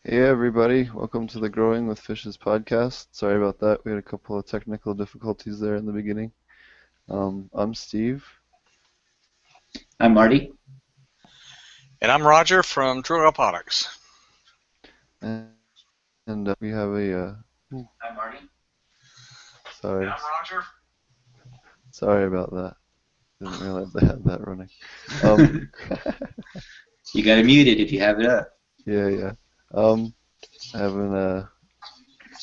Hey everybody, welcome to the Growing with Fishes podcast. Sorry about that. We had a couple of technical difficulties there in the beginning. I'm Steve, I'm Marty. And I'm Roger from Aquaponics. and, and we have a I'm Marty. And sorry, I'm Roger. sorry about that. Didn't realize I had that running. Um, You got to mute it if you have it up. yeah. I haven't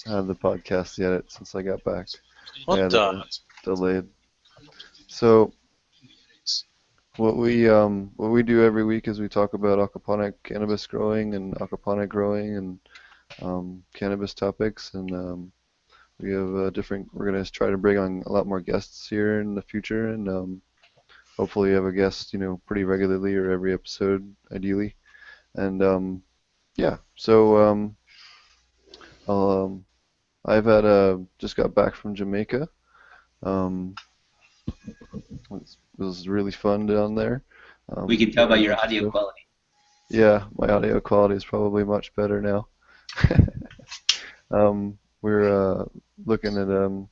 had the podcast yet since I got back. I What had the? delayed. So what we do every week is we talk about aquaponic cannabis growing and aquaponic growing and cannabis topics, and we have different. We're gonna try to bring on a lot more guests here in the future, and hopefully have a guest, pretty regularly or every episode, ideally. And yeah, so I'll, I've had just got back from Jamaica. Um, it was really fun down there. We can tell by Doing a your bunch of audio stuff. quality. Yeah, my audio quality is probably much better now. We're looking at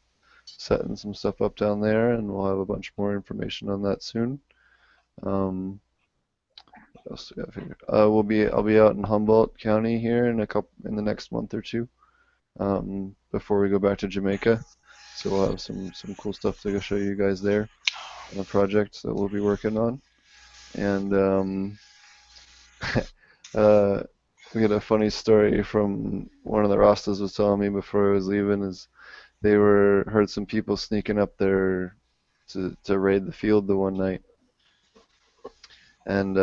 setting some stuff up down there, and we'll have a bunch more information on that soon. Um, what else do we have here? I'll be out in Humboldt County here in the next month or two, before we go back to Jamaica. So we'll have some cool stuff to go show you guys there on a project that we'll be working on. And uh, we had a funny story from one of the Rastas was telling me before I was leaving is they were heard some people sneaking up there to raid the field the one night, and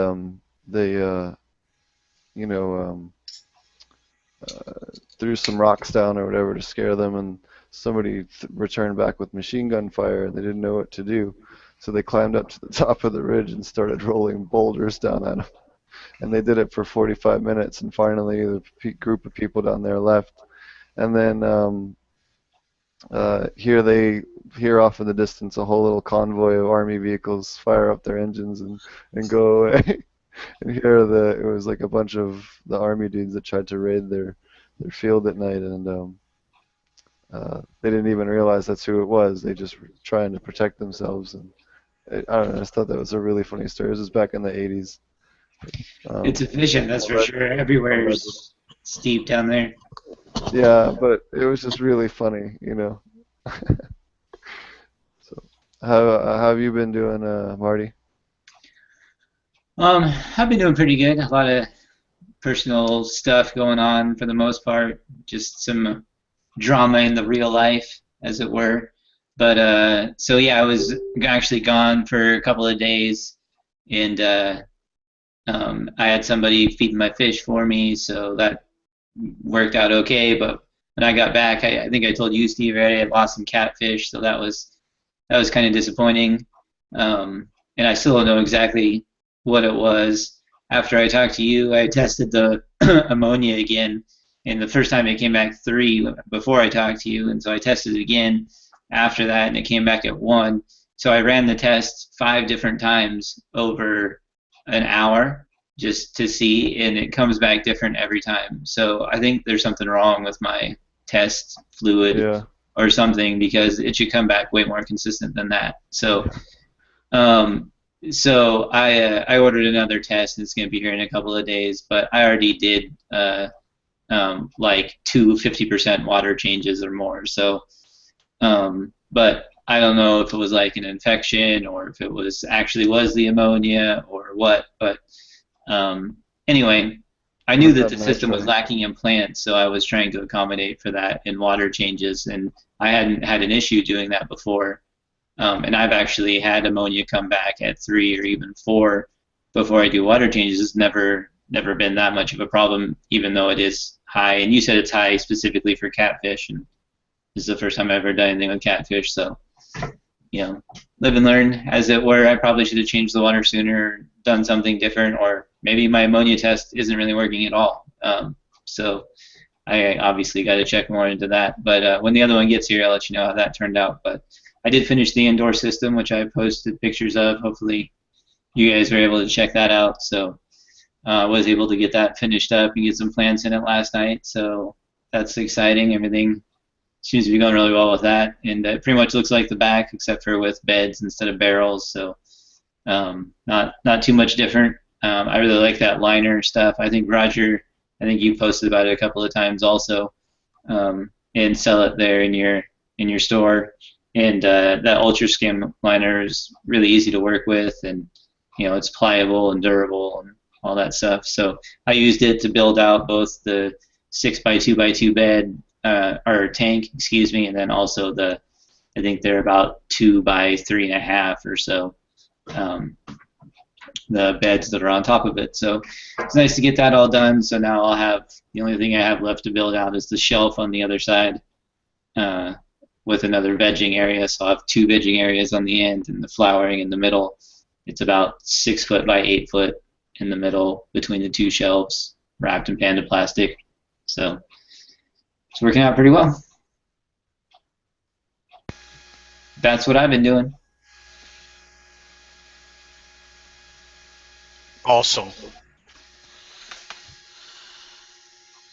they you know threw some rocks down or whatever to scare them, and somebody returned back with machine gun fire, and they didn't know what to do, so they climbed up to the top of the ridge and started rolling boulders down at them. And they did it for 45 minutes, and finally the group of people down there left. And then they hear off in the distance a whole little convoy of army vehicles fire up their engines and go away. And it was like a bunch of the army dudes that tried to raid their field at night, and they didn't even realize that's who it was. They just were trying to protect themselves, and I don't know. I just thought that was a really funny story. This was back in the 80s. It's efficient, that's for sure. Everywhere's steep down there. Yeah, but it was just really funny. So, how have you been doing, Marty? I've been doing pretty good. A lot of personal stuff going on for the most part. Just some drama in the real life, as it were. But so yeah, I was actually gone for a couple of days, and I had somebody feeding my fish for me, so that worked out okay. But when I got back, I think I told you, Steve, right? I had lost some catfish, so that was kind of disappointing. And I still don't know exactly what it was. After I talked to you, I tested the ammonia again, and the first time it came back 3 before I talked to you, and so I tested it again after that, and it came back at 1. So I ran the test 5 different times over an hour just to see, and it comes back different every time. So I think there's something wrong with my test fluid Yeah, or something, because it should come back way more consistent than that. Um, so I ordered another test, and it's going to be here in a couple of days. But I already did like 50% water changes or more. So, but I don't know if it was like an infection or if it was actually was the ammonia or what. But anyway, I knew must that have the system was nitrogen. lacking in plants, so I was trying to accommodate for that in water changes, and I hadn't had an issue doing that before. And I've actually had ammonia come back at 3 or even 4 before I do water changes. It's never been that much of a problem, even though it is high. And you said it's high specifically for catfish, and this is the first time I've ever done anything with catfish, so live and learn, as it were. I probably should have changed the water sooner, done something different, or maybe my ammonia test isn't really working at all. So I obviously got to check more into that. But when the other one gets here, I'll let you know how that turned out. But I did finish the indoor system, which I posted pictures of. Hopefully, you guys were able to check that out. So Was able to get that finished up and get some plants in it last night, so that's exciting. Everything seems to be going really well with that, and it pretty much looks like the back, except for with beds instead of barrels. So not too much different. I really like that liner stuff. I think Roger, I think you posted about it a couple of times also, and sell it there in your store. And that Ultra Skim liner is really easy to work with, and it's pliable and durable and all that stuff. So I used it to build out both the 6x2x2 bed or tank, excuse me, and then also I think they're about 2x3.5 or so. The beds that are on top of it. So it's nice to get that all done. So now I'll have, the only thing I have left to build out is the shelf on the other side with another vegging area. So I'll have 2 vegging areas on the end and the flowering in the middle. It's about 6 foot by 8 foot in the middle between the 2 shelves, wrapped in Panda plastic. So it's working out pretty well. That's what I've been doing. Awesome.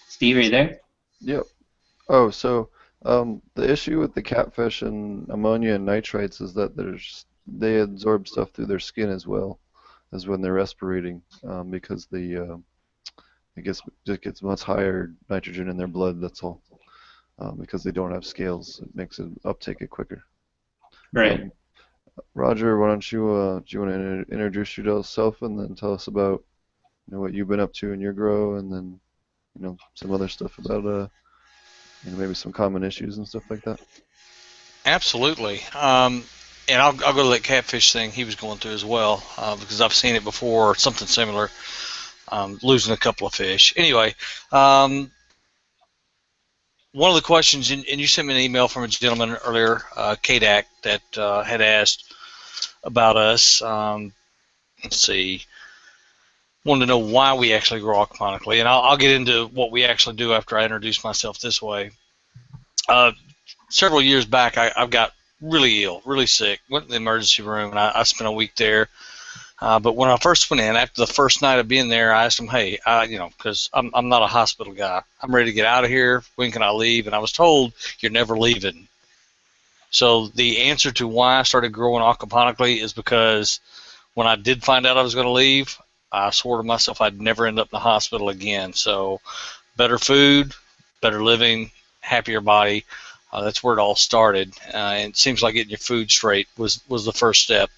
Steve, are you there? Yep. Oh, so the issue with the catfish and ammonia and nitrates is that they absorb stuff through their skin as well as when they're respirating, because it gets much higher nitrogen in their blood. That's all, because they don't have scales. It makes it uptake it quicker. Right. Roger, why don't you do you want to introduce yourself and then tell us about what you've been up to in your grow, and then some other stuff about maybe some common issues and stuff like that. Absolutely. And I'll go to that catfish thing he was going through as well, because I've seen it before, something similar, losing a couple of fish. Anyway, one of the questions, and you sent me an email from a gentleman earlier, Kadak, that had asked about us. Let's see, wanted to know why we actually grow aquaponically, and I'll get into what we actually do after I introduce myself this way. Several years back, I got really ill, really sick, went to the emergency room, and I spent a week there. But when I first went in, after the first night of being there, I asked him, hey, because I'm not a hospital guy. I'm ready to get out of here. When can I leave? And I was told, you're never leaving. So the answer to why I started growing aquaponically is because when I did find out I was going to leave, I swore to myself I'd never end up in the hospital again. So better food, better living, happier body. That's where it all started. And it seems like getting your food straight was the first step.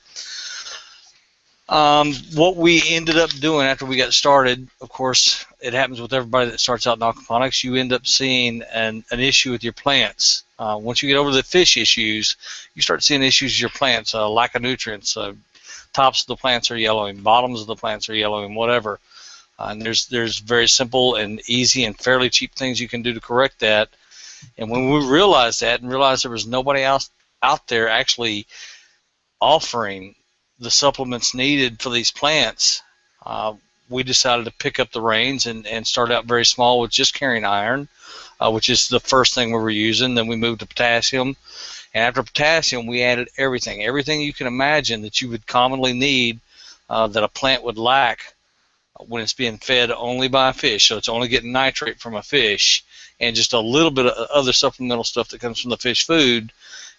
What we ended up doing after we got started, of course, it happens with everybody that starts out in aquaponics. You end up seeing an issue with your plants. Once you get over the fish issues, you start seeing issues with your plants, lack of nutrients. Tops of the plants are yellowing, bottoms of the plants are yellowing, whatever. And there's very simple and easy and fairly cheap things you can do to correct that. And when we realized that and realized there was nobody else out there actually offering the supplements needed for these plants, we decided to pick up the reins and start out very small with just carrying iron, which is the first thing we were using. Then we moved to potassium. And after potassium, we added everything you can imagine that you would commonly need, that a plant would lack when it's being fed only by a fish. So it's only getting nitrate from a fish and just a little bit of other supplemental stuff that comes from the fish food,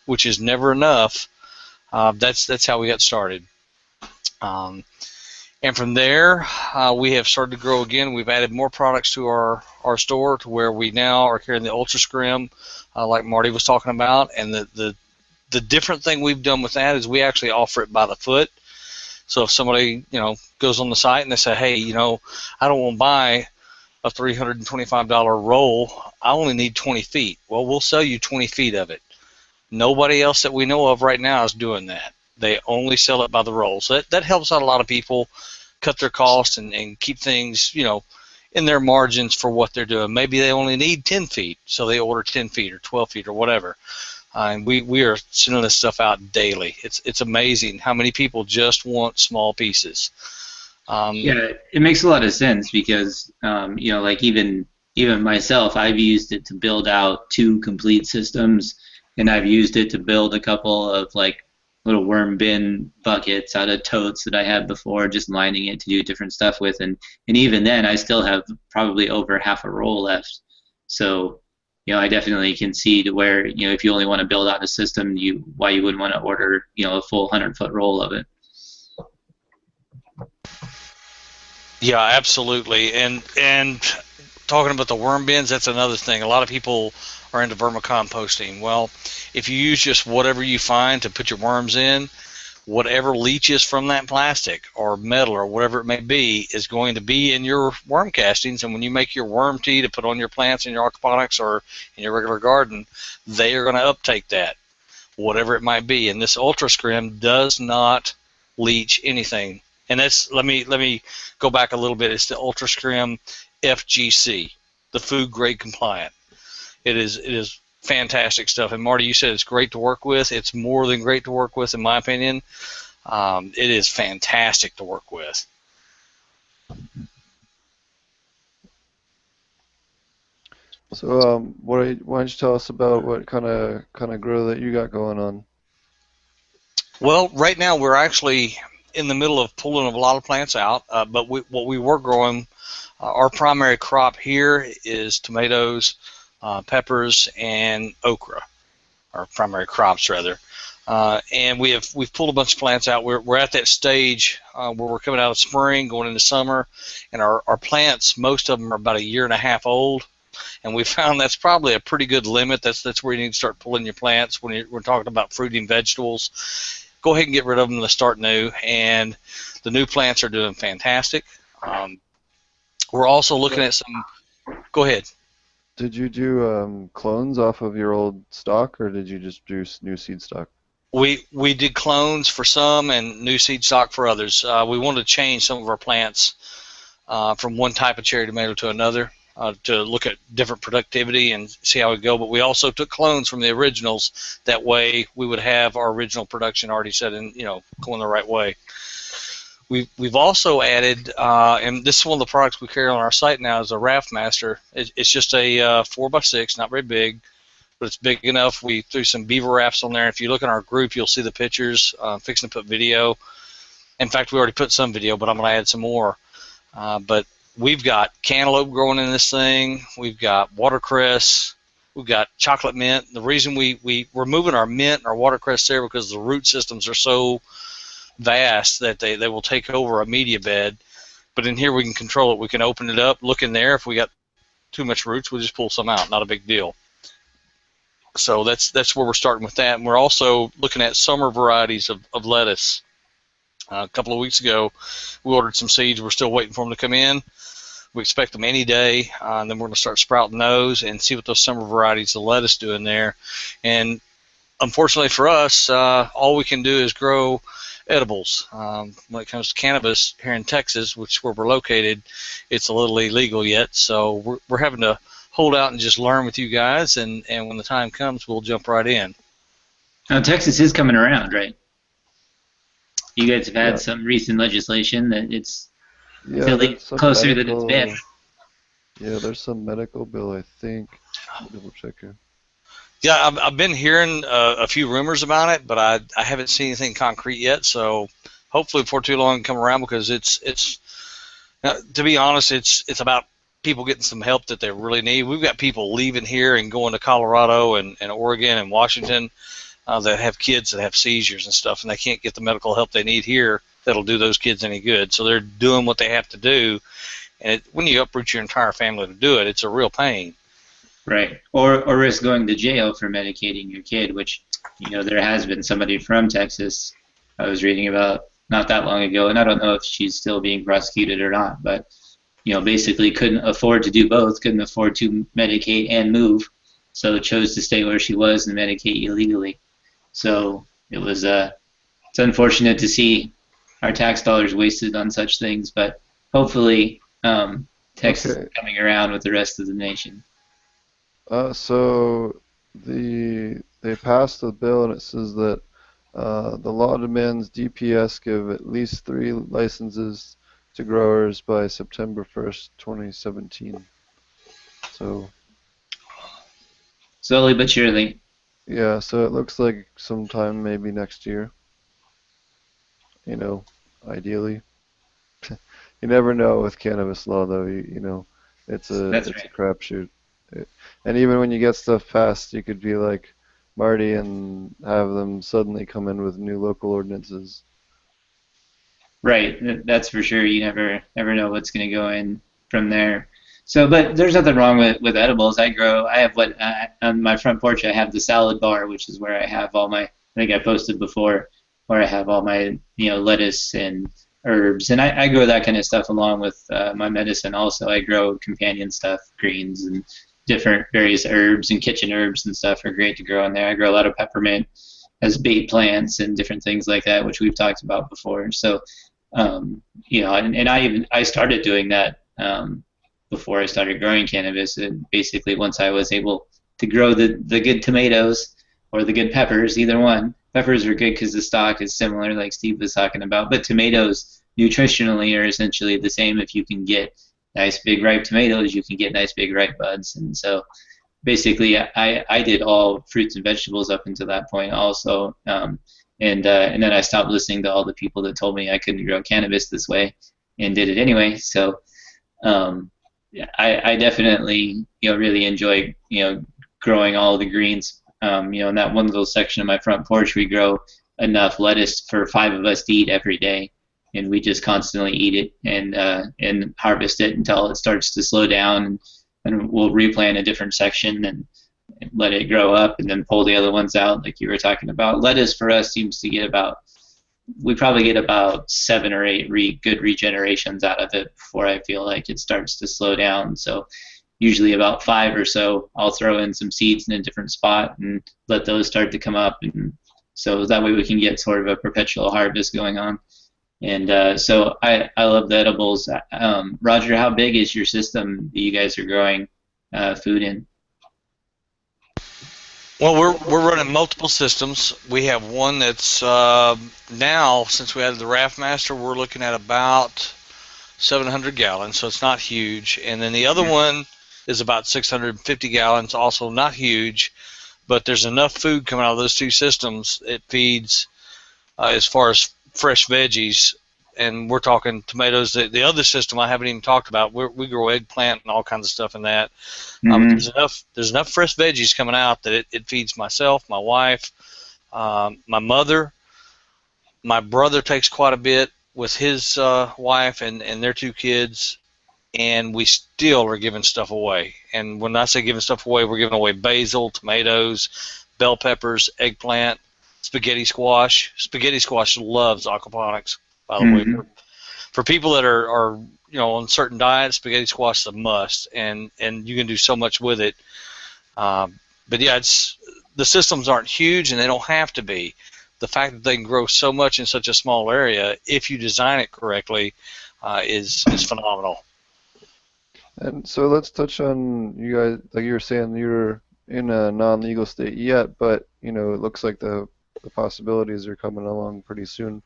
which is never enough. That's how we got started. And from there, we have started to grow again. We've added more products to our store to where we now are carrying the Ultra Scrim, like Marty was talking about. And the different thing we've done with that is we actually offer it by the foot. So if somebody goes on the site and they say, hey, I don't want to buy a $325 roll, I only need 20 feet. Well, we'll sell you 20 feet of it. Nobody else that we know of right now is doing that. They only sell it by the roll. So that helps out a lot of people cut their costs and keep things, in their margins for what they're doing. Maybe they only need 10 feet, so they order 10 feet or 12 feet or whatever. And we are sending this stuff out daily. It's amazing how many people just want small pieces. Yeah, it makes a lot of sense because, like even myself, I've used it to build out 2 complete systems, and I've used it to build a couple of little worm bin buckets out of totes that I had before, just lining it to do different stuff with, and even then I still have probably over half a roll left. So I definitely can see to where if you only want to build out a system, why you wouldn't want to order a full 100-foot roll of it. Yeah, absolutely. And talking about the worm bins, that's another thing. A lot of people are into vermicomposting. Well, if you use just whatever you find to put your worms in, whatever leaches from that plastic or metal or whatever it may be is going to be in your worm castings. And when you make your worm tea to put on your plants in your aquaponics or in your regular garden, they are going to uptake that, whatever it might be. And this ultra scrim does not leach anything. And that's, let me go back a little bit. It's the ultra scrim FGC, the food grade compliant. It is fantastic stuff. And Marty, you said it's great to work with. It's more than great to work with, in my opinion. It is fantastic to work with. So, why don't you tell us about what kind of grow that you got going on? Well, right now we're actually in the middle of pulling a lot of plants out, but what we were growing, our primary crop here is tomatoes, peppers, and okra, our primary crops rather. And we've pulled a bunch of plants out. We're at that stage where we're coming out of spring, going into summer, and our plants, most of them are about a year and a half old. And we found that's probably a pretty good limit. That's where you need to start pulling your plants when we're talking about fruiting vegetables. Go ahead and get rid of them to start new, and the new plants are doing fantastic. We're also looking at some. Go ahead. Did you do clones off of your old stock, or did you just do new seed stock? We did clones for some and new seed stock for others. We wanted to change some of our plants from one type of cherry tomato to another to look at different productivity and see how it go. But we also took clones from the originals. That way we would have our original production already set in, going the right way. We've also added, and this is one of the products we carry on our site now, is a Raft Master. It's just a 4x6, not very big, but it's big enough. We threw some beaver rafts on there. If you look in our group, you'll see the pictures. Fixing to put video. In fact, we already put some video, but I'm going to add some more. But we've got cantaloupe growing in this thing. We've got watercress. We've got chocolate mint. The reason we're moving our mint and our watercress there because the root systems are so vast that they will take over a media bed. But in here we can control it. We can open it up, look in there. If we got too much roots, we'll just pull some out. Not a big deal. So that's where we're starting with that. And we're also looking at summer varieties of lettuce. A couple of weeks ago, we ordered some seeds. We're still waiting for them to come in. We expect them any day, and then we're going to start sprouting those and see what those summer varieties of lettuce do in there. And unfortunately for us, all we can do is grow edibles. When it comes to cannabis here in Texas, which is where we're located, it's a little illegal yet. So we're having to hold out and just learn with you guys, and when the time comes, we'll jump right in. Now, Texas is coming around, right? You guys have had some recent legislation that it's closer than it's been. Yeah, there's some medical bill, I think. I'll double check here. Yeah, I've been hearing a few rumors about it, but I haven't seen anything concrete yet. So hopefully before too long, come around, because it's to be honest, it's about people getting some help that they really need. We've got people leaving here and going to Colorado and Oregon and Washington that have kids that have seizures and stuff, and they can't get the medical help they need here that'll do those kids any good. So they're doing what they have to do, and when you uproot your entire family to do it, it's a real pain. Right, or risk going to jail for medicating your kid, which there has been somebody from Texas I was reading about not that long ago, and I don't know if she's still being prosecuted or not, but basically couldn't afford to do both, couldn't afford to medicate and move, so chose to stay where she was and medicate illegally. So it was it's unfortunate to see our tax dollars wasted on such things, but hopefully Texas is coming around with the rest of the nation. So they passed the bill, and it says that the law demands DPS give at least 3 licenses to growers by September 1st, 2017. So slowly but surely. Yeah, so it looks like sometime maybe next year. you know, ideally. You never know with cannabis law, though. It's a That's it's a right. crapshoot. And even when you get stuff passed, you could be like Marty and have them suddenly come in with new local ordinances. Right, that's for sure. You never know what's going to go in from there. So, but there's nothing wrong with edibles. I have what on my front porch. I have the salad bar, which is where I have all my. I think I posted before, where I have all my lettuce and herbs, and I grow that kind of stuff along with my medicine. Also, I grow companion stuff, greens and different various herbs and kitchen herbs and stuff are great to grow in there. I grow a lot of peppermint as bait plants and different things like that, which we've talked about before. So and I started doing that before I started growing cannabis. And basically, once I was able to grow the good tomatoes or the good peppers, either one. Peppers are good because the stock is similar, like Steve was talking about. But tomatoes, nutritionally, are essentially the same. If you can get nice big ripe tomatoes, you can get nice big ripe buds. And so basically I did all fruits and vegetables up until that point also. And then I stopped listening to all the people that told me I couldn't grow cannabis this way and did it anyway. So yeah, I definitely really enjoy growing all the greens. In that one little section of my front porch, we grow enough lettuce for 5 of us to eat every day, and we just constantly eat it and harvest it until it starts to slow down, and we'll replant a different section and let it grow up and then pull the other ones out like you were talking about. Lettuce for us seems to get about we probably get about 7 or 8 good regenerations out of it before I feel like it starts to slow down. So usually about 5 or so, I'll throw in some seeds in a different spot and let those start to come up, and so that way we can get sort of a perpetual harvest going on. And so I love the edibles. Roger, how big is your system that you guys are growing food in? Well, we're running multiple systems. We have one that's now, since we added the Raft Master, we're looking at about 700 gallons, so it's not huge. And then the other Yeah. one is about 650 gallons, also not huge, but there's enough food coming out of those two systems. It feeds, as far as fresh veggies, and we're talking tomatoes. The other system I haven't even talked about. We grow eggplant and all kinds of stuff in that. But Mm-hmm. there's enough fresh veggies coming out that it feeds myself, my wife, my mother. My brother takes quite a bit with his wife and their 2 kids, and we still are giving stuff away. And when I say giving stuff away, we're giving away basil, tomatoes, bell peppers, eggplant, spaghetti squash. Spaghetti squash loves aquaponics, by the way. Mm-hmm. For people that are on certain diets, spaghetti squash is a must, and you can do so much with it. But yeah, the systems aren't huge, and they don't have to be. The fact that they can grow so much in such a small area, if you design it correctly, is phenomenal. And so let's touch on you guys, like you were saying, you're in a non-legal state yet, but it looks like the possibilities are coming along pretty soon.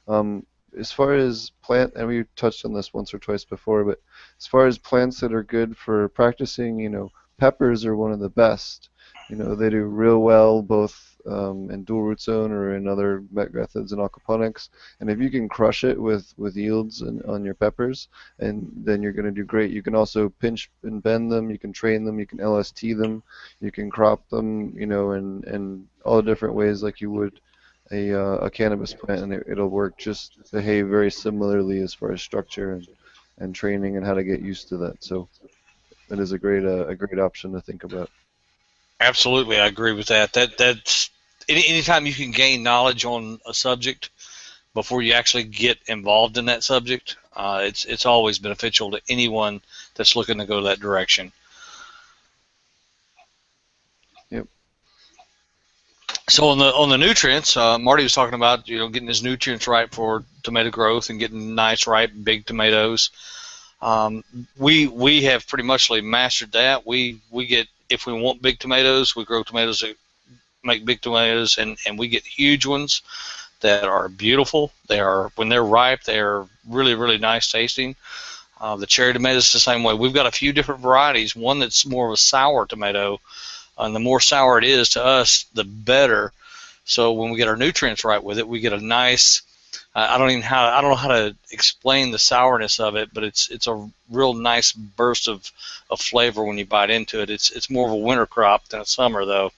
Um, as far as plant, and we touched on this once or twice before, but as far as plants that are good for practicing, peppers are one of the best. They do real well both in dual root zone or in other methods in aquaponics. And if you can crush it with yields on your peppers, and then you're going to do great. You can also pinch and bend them. You can train them. You can LST them. You can crop them. In all the different ways like you would a cannabis plant, and it'll work just behave very similarly as far as structure and training and how to get used to that. So that is a great option to think about. Absolutely, I agree with that. That's anytime you can gain knowledge on a subject before you actually get involved in that subject, it's always beneficial to anyone that's looking to go that direction. Yep. So on the nutrients, Marty was talking about getting his nutrients right for tomato growth and getting nice ripe big tomatoes. We have pretty much mastered that. We get, if we want big tomatoes, we grow tomatoes that make big tomatoes, and we get huge ones that are beautiful. When they're ripe, they are really, really nice tasting. The cherry tomatoes the same way. We've got a few different varieties. One that's more of a sour tomato, and the more sour it is to us, the better. So when we get our nutrients right with it, we get a nice I don't know how to explain the sourness of it, but it's a real nice burst of flavor when you bite into it. It's more of a winter crop than a summer though.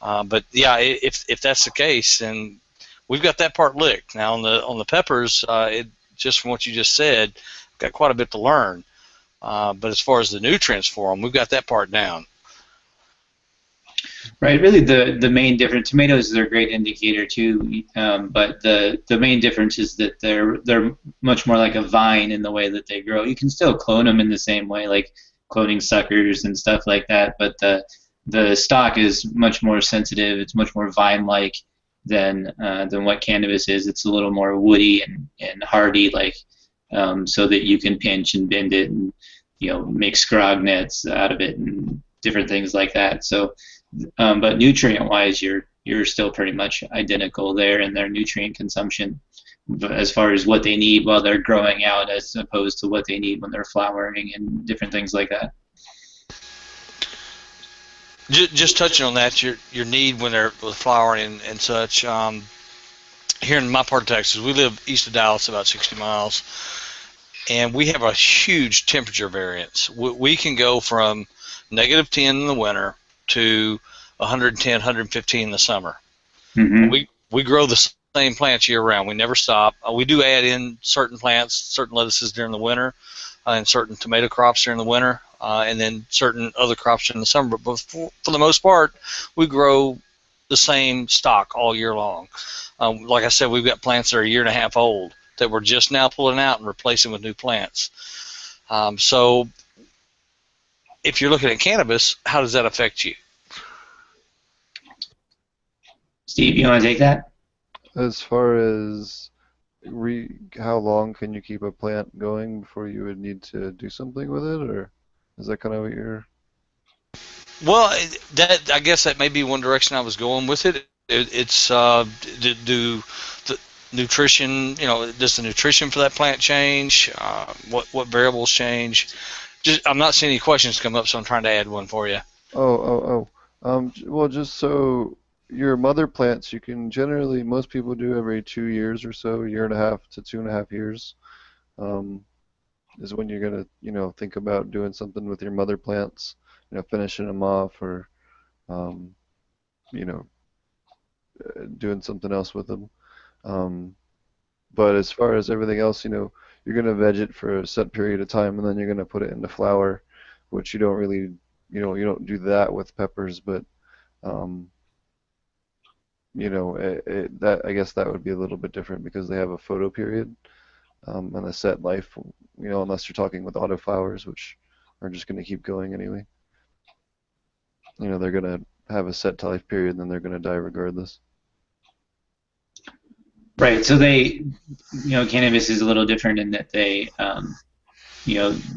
But yeah, if that's the case, then we've got that part licked. Now on the peppers, just from what you just said, we've got quite a bit to learn. But as far as the nutrients for them, we've got that part down. Right. Really, the main difference. Tomatoes are a great indicator too, but the main difference is that they're much more like a vine in the way that they grow. You can still clone them in the same way, like cloning suckers and stuff like that, but the stalk is much more sensitive. It's much more vine-like than what cannabis is. It's a little more woody and hardy, like so that you can pinch and bend it and make scrog nets out of it and different things like that. So. But nutrient-wise, you're still pretty much identical there in their nutrient consumption, as far as what they need while they're growing out, as opposed to what they need when they're flowering and different things like that. Just touching on that, your need when they're flowering and such. Here in my part of Texas, we live east of Dallas, about 60 miles, and we have a huge temperature variance. We can go from -10 in the winter to 110, 115 in the summer. Mm-hmm. We grow the same plants year round. We never stop. We do add in certain plants, certain lettuces during the winter, and certain tomato crops during the winter, and then certain other crops during the summer. But for the most part, we grow the same stock all year long. Like I said, we've got plants that are a year and a half old that we're just now pulling out and replacing with new plants. So if you're looking at cannabis, how does that affect you? Steve, you want to take that? As far as how long can you keep a plant going before you would need to do something with it, or is that kind of what you're... Well, I guess that may be one direction I was going with it. It's do the nutrition, does the nutrition for that plant change? What variables change? I'm not seeing any questions come up, so I'm trying to add one for you. Well, just so your mother plants, you can generally, most people do every 2 years or so, 1.5 to 2.5 years, is when you're gonna, think about doing something with your mother plants, finishing them off or, doing something else with them. But as far as everything else, you're going to veg it for a set period of time, and then you're going to put it into flower, which you don't really, you don't do that with peppers, but, that I guess that would be a little bit different because they have a photo period and a set life, unless you're talking with autoflowers, which are just going to keep going anyway. They're going to have a set life period, and then they're going to die regardless. Right. So cannabis is a little different in that they,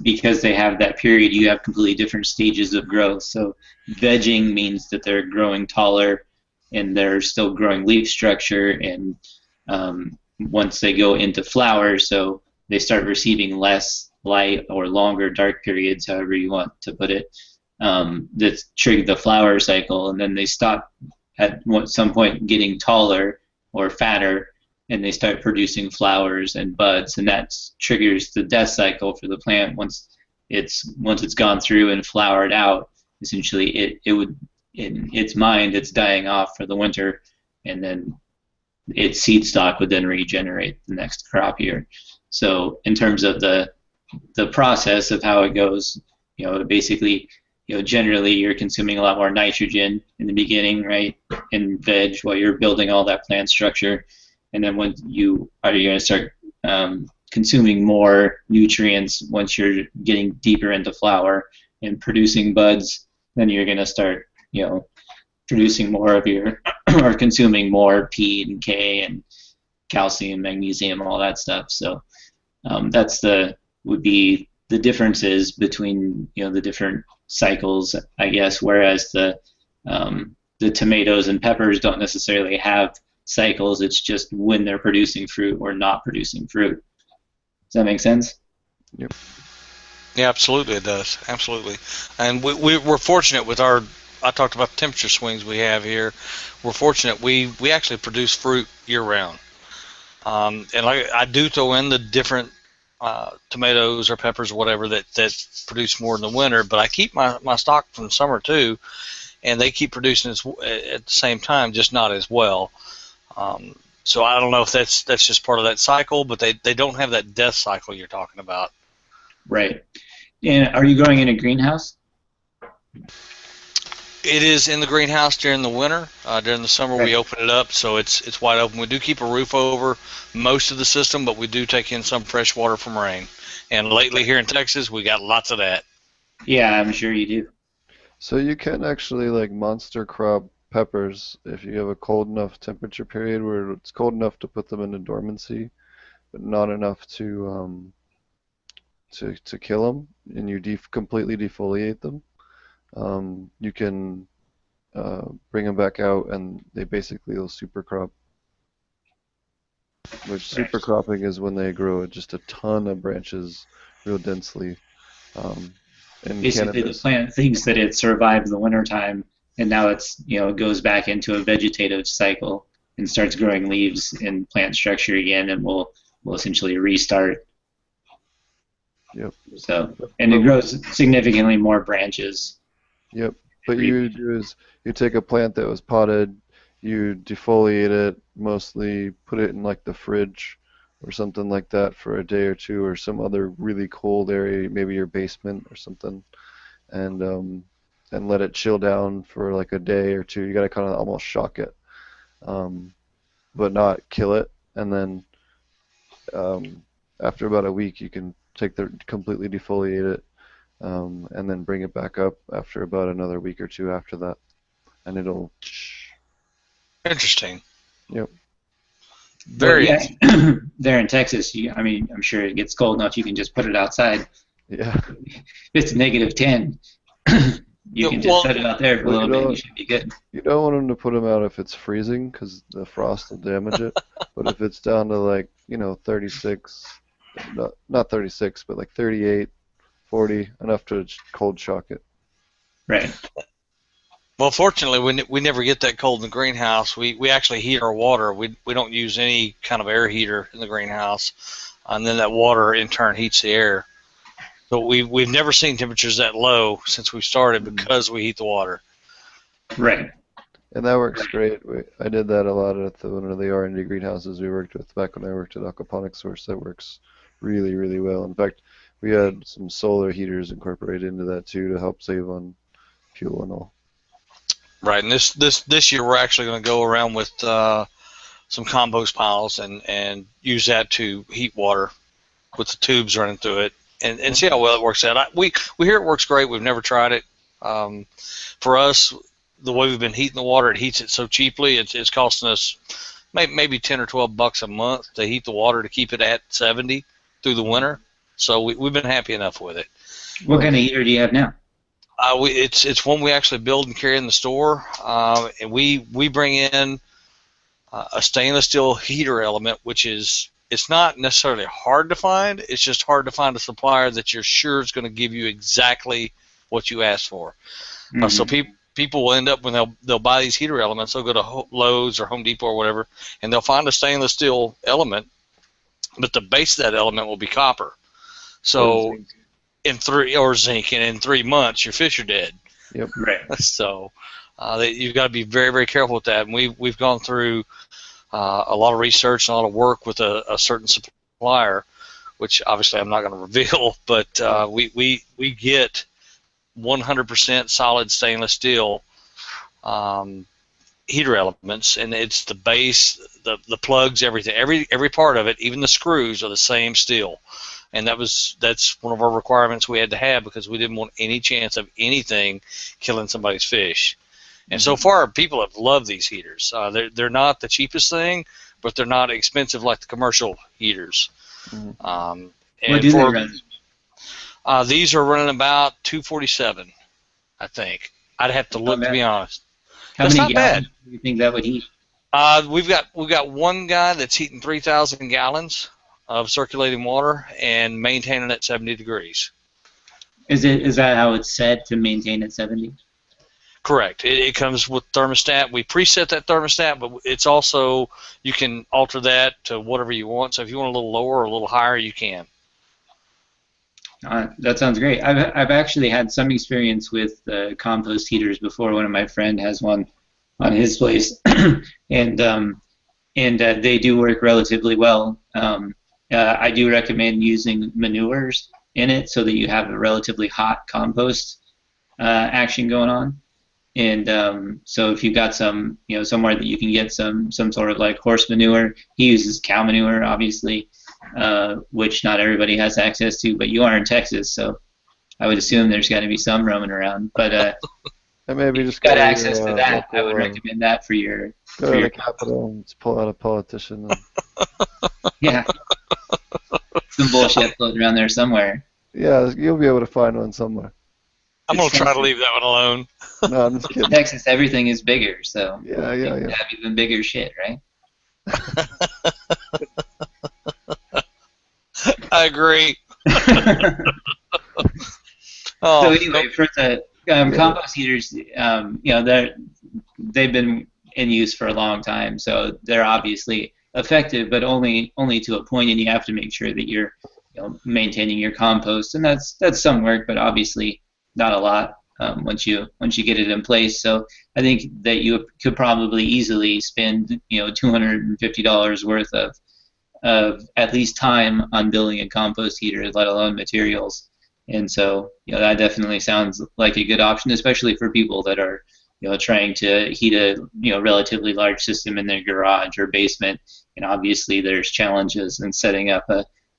because they have that period, you have completely different stages of growth. So vegging means that they're growing taller and they're still growing leaf structure, and once they go into flower, so they start receiving less light or longer dark periods, however you want to put it, that trigger the flower cycle, and then they stop at some point getting taller or fatter, and they start producing flowers and buds, and that triggers the death cycle for the plant. Once it's gone through and flowered out, essentially it would, in its mind, it's dying off for the winter, and then its seed stock would then regenerate the next crop year. So in terms of the process of how it goes, basically, generally you're consuming a lot more nitrogen in the beginning, right, in veg while you're building all that plant structure. And then when you're going to start consuming more nutrients once you're getting deeper into flower and producing buds, then you're going to start, producing more of your, or consuming more P and K and calcium, magnesium, all that stuff. So would be the differences between, the different cycles, I guess, whereas the tomatoes and peppers don't necessarily have cycles. It's just when they're producing fruit or not producing fruit. Does that make sense? Yep. Yeah, absolutely it does. Absolutely. And we're fortunate with I talked about the temperature swings we have here. We're fortunate we actually produce fruit year round. And like I do throw in the different tomatoes or peppers or whatever that produce more in the winter, but I keep my stock from summer too, and they keep producing at the same time, just not as well. So I don't know if that's just part of that cycle, but they don't have that death cycle you're talking about. Right. And are you growing in a greenhouse? It is in the greenhouse during the winter. During the summer, Right. we open it up, so it's wide open. We do keep a roof over most of the system, but we do take in some fresh water from rain. And lately here in Texas, we got lots of that. Yeah, I'm sure you do. So you can actually like monster crop peppers if you have a cold enough temperature period where it's cold enough to put them into dormancy, but not enough to kill them, and you completely defoliate them. You can bring them back out, and they basically will super crop. Which super Right. cropping is when they grow just a ton of branches real densely. Um, in Basically, the cannabis, plant thinks that it survived the wintertime, and now it goes back into a vegetative cycle and starts growing leaves and plant structure again, and will essentially restart. yep. So, But, and it grows significantly more branches. yep. But Pretty- you do is you take a plant that was potted, you defoliate it, mostly put it in like the fridge or something like that for a day or two, or some other really cold area, maybe your basement or something, and let it chill down for like a day or two. You gotta kind of almost shock it, um, but not kill it. And then um, after about a week, you can completely defoliate it, and then bring it back up after about another week or two after that, and it'll. Interesting. Yep. But Very yeah, interesting. there in Texas, I mean, I'm sure it gets cold enough you can just put it outside. Yeah. If it's -10, you Yeah, can just well, set it out there for a Well, little bit. You should be good. you don't want them to put them out if it's freezing because the frost will damage it. But if it's down to like 36, not 36, but like 38, 40, enough to cold shock it. Right. well, fortunately, we never get that cold in the greenhouse. We actually heat our water. We don't use any kind of air heater in the greenhouse, and then that water in turn heats the air. But we've never seen temperatures that low since we started because we heat the water. Right. And that works great. I did that a lot at one of the R&D greenhouses we worked with back when I worked at Aquaponics Source. That works really, really well. In fact, we had some solar heaters incorporated into that too to help save on fuel and all. Right, and this year we're actually going to go around with some compost piles and use that to heat water with the tubes running through it and see how well it works out. We hear it works great. We've never tried it. For us, the way we've been heating the water, it heats it so cheaply. It's costing us maybe $10 or $12 a month to heat the water to keep it at 70 through the winter. So we've been happy enough with it. What kind of heater do you have now? It's one we actually build and carry in the store, and we bring in a stainless steel heater element, which it's not necessarily hard to find. It's just hard to find a supplier that you're sure is going to give you exactly what you asked for. So people will end up when they'll buy these heater elements, they'll go to Lowe's or Home Depot or whatever, and they'll find a stainless steel element, but the base of that element will be copper. So in zinc, and in 3 months your fish are dead. Yep. Right. So you've got to be very, very careful with that. And we've gone through a lot of research and a lot of work with a certain supplier, which obviously I'm not going to reveal, but we get 100% solid stainless steel heater elements, and it's the base, the plugs, everything, every part of it, even the screws are the same steel. And that's one of our requirements we had to have because we didn't want any chance of anything killing somebody's fish. And so far, people have loved these heaters. They're not the cheapest thing, but they're not expensive like the commercial heaters. What And do they for run? these are running about 247, I think. I'd have to look, to be honest. How That's many not gallons bad. do you think that would heat? We've got one guy that's heating 3,000 gallons of circulating water and maintaining it 70 degrees. Is that how it's set to maintain at 70? Correct. It comes with thermostat. We preset that thermostat, but it's also, you can alter that to whatever you want. So if you want a little lower or a little higher, you can. That sounds great. I've actually had some experience with compost heaters before. One of my friend has one on his place, and they do work relatively well. I do recommend using manures in it so that you have a relatively hot compost action going on. And so if you've got some, somewhere that you can get some sort of like horse manure, he uses cow manure, obviously, which not everybody has access to, but you are in Texas, so I would assume there's got to be some roaming around. But And maybe if just you've got go to access to your that, I local, would recommend that for your go to the Capitol and just pull out a politician. And, yeah, some bullshit floating around there somewhere. yeah, you'll be able to find one somewhere. I'm going to try to leave that one alone. No, I'm just In kidding. Texas, everything is bigger, so Yeah. you have even bigger shit, right? I agree. So anyway, for the compost heaters, they've been in use for a long time, so they're obviously effective, but only to a point, and you have to make sure that you're maintaining your compost, and that's some work, but obviously not a lot once you get it in place. So I think that you could probably easily spend $250 worth of at least time on building a compost heater, let alone materials. And so that definitely sounds like a good option, especially for people that are trying to heat a relatively large system in their garage or basement. And obviously there's challenges in setting up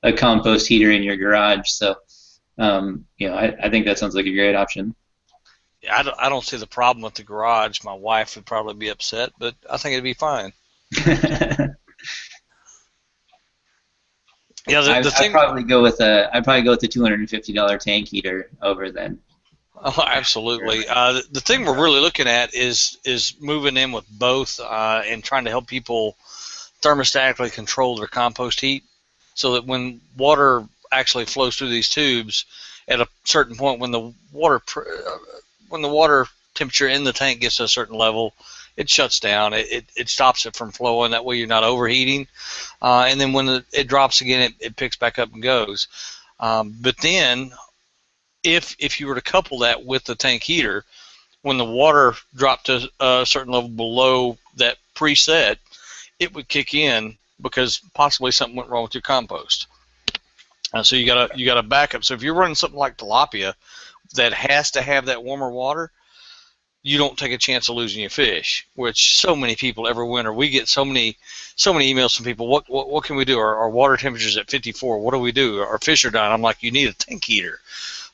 a compost heater in your garage. So I think that sounds like a great option. Yeah, I don't see the problem with the garage. My wife would probably be upset, but I think it'd be fine. Yeah, the thing. I'd probably go with the $250 tank heater over then. Oh, absolutely. The thing we're really looking at is moving in with both and trying to help people thermostatically control their compost heat, so that when water actually flows through these tubes, at a certain point, when the water temperature in the tank gets to a certain level, it shuts down. It stops it from flowing. That way you're not overheating. And then when it drops again, it picks back up and goes. But then if you were to couple that with the tank heater, when the water dropped to a certain level below that preset, it would kick in because possibly something went wrong with your compost. So you got a backup. So if you're running something like tilapia that has to have that warmer water, you don't take a chance of losing your fish, which so many people every winter, we get so many emails from people, what can we do? Our water temperature's at 54. What do we do? Our fish are dying. I'm like, you need a tank heater.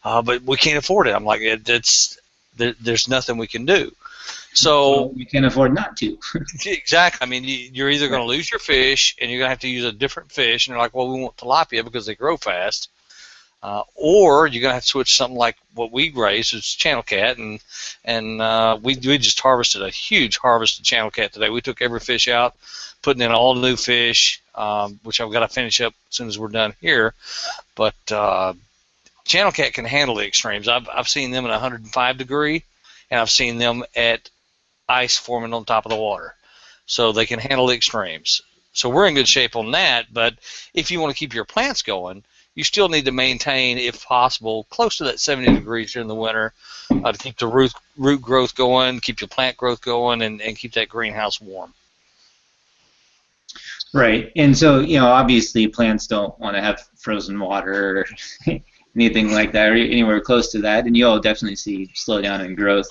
But we can't afford it. I'm like, there's nothing we can do. So you can afford not to. Exactly. I mean, you're either going to lose your fish and you're going to have to use a different fish, and they're like, well, we want tilapia because they grow fast. Or you're going to have to switch something like what we raise, is channel cat, and we just harvested a huge harvest of channel cat today. We took every fish out, putting in all new fish, which I've got to finish up as soon as we're done here. But channel cat can handle the extremes. I've seen them at 105 degree, and I've seen them at ice forming on top of the water. So they can handle the extremes. So we're in good shape on that, but if you want to keep your plants going, you still need to maintain, if possible, close to that 70 degrees during the winter to keep the root growth going, keep your plant growth going, and keep that greenhouse warm. Right. And so, obviously plants don't want to have frozen water or anything like that, or anywhere close to that. And you'll definitely see slowdown in growth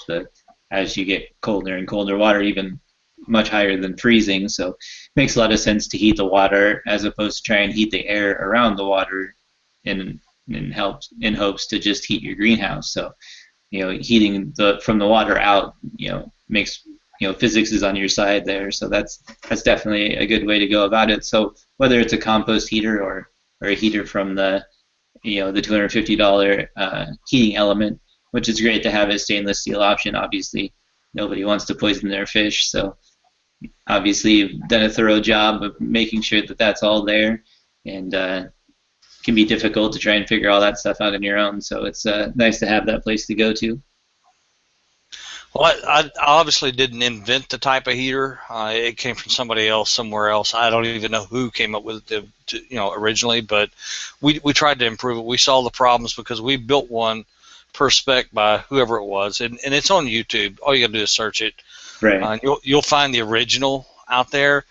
as you get colder and colder water, even much higher than freezing. So it makes a lot of sense to heat the water as opposed to try and heat the air around the water in hopes to just heat your greenhouse. So, heating from the water out, makes physics is on your side there. So that's definitely a good way to go about it. So whether it's a compost heater or a heater from the $250 heating element, which is great to have a stainless steel option. Obviously, nobody wants to poison their fish, so obviously you've done a thorough job of making sure that that's all there, and it can be difficult to try and figure all that stuff out on your own, so it's nice to have that place to go to. Well, I obviously didn't invent the type of heater. It came from somebody else somewhere else. I don't even know who came up with it, originally, but we tried to improve it. We saw the problems because we built one per spec by whoever it was, and it's on YouTube. All you got to do is search it. Right. You'll find the original out there,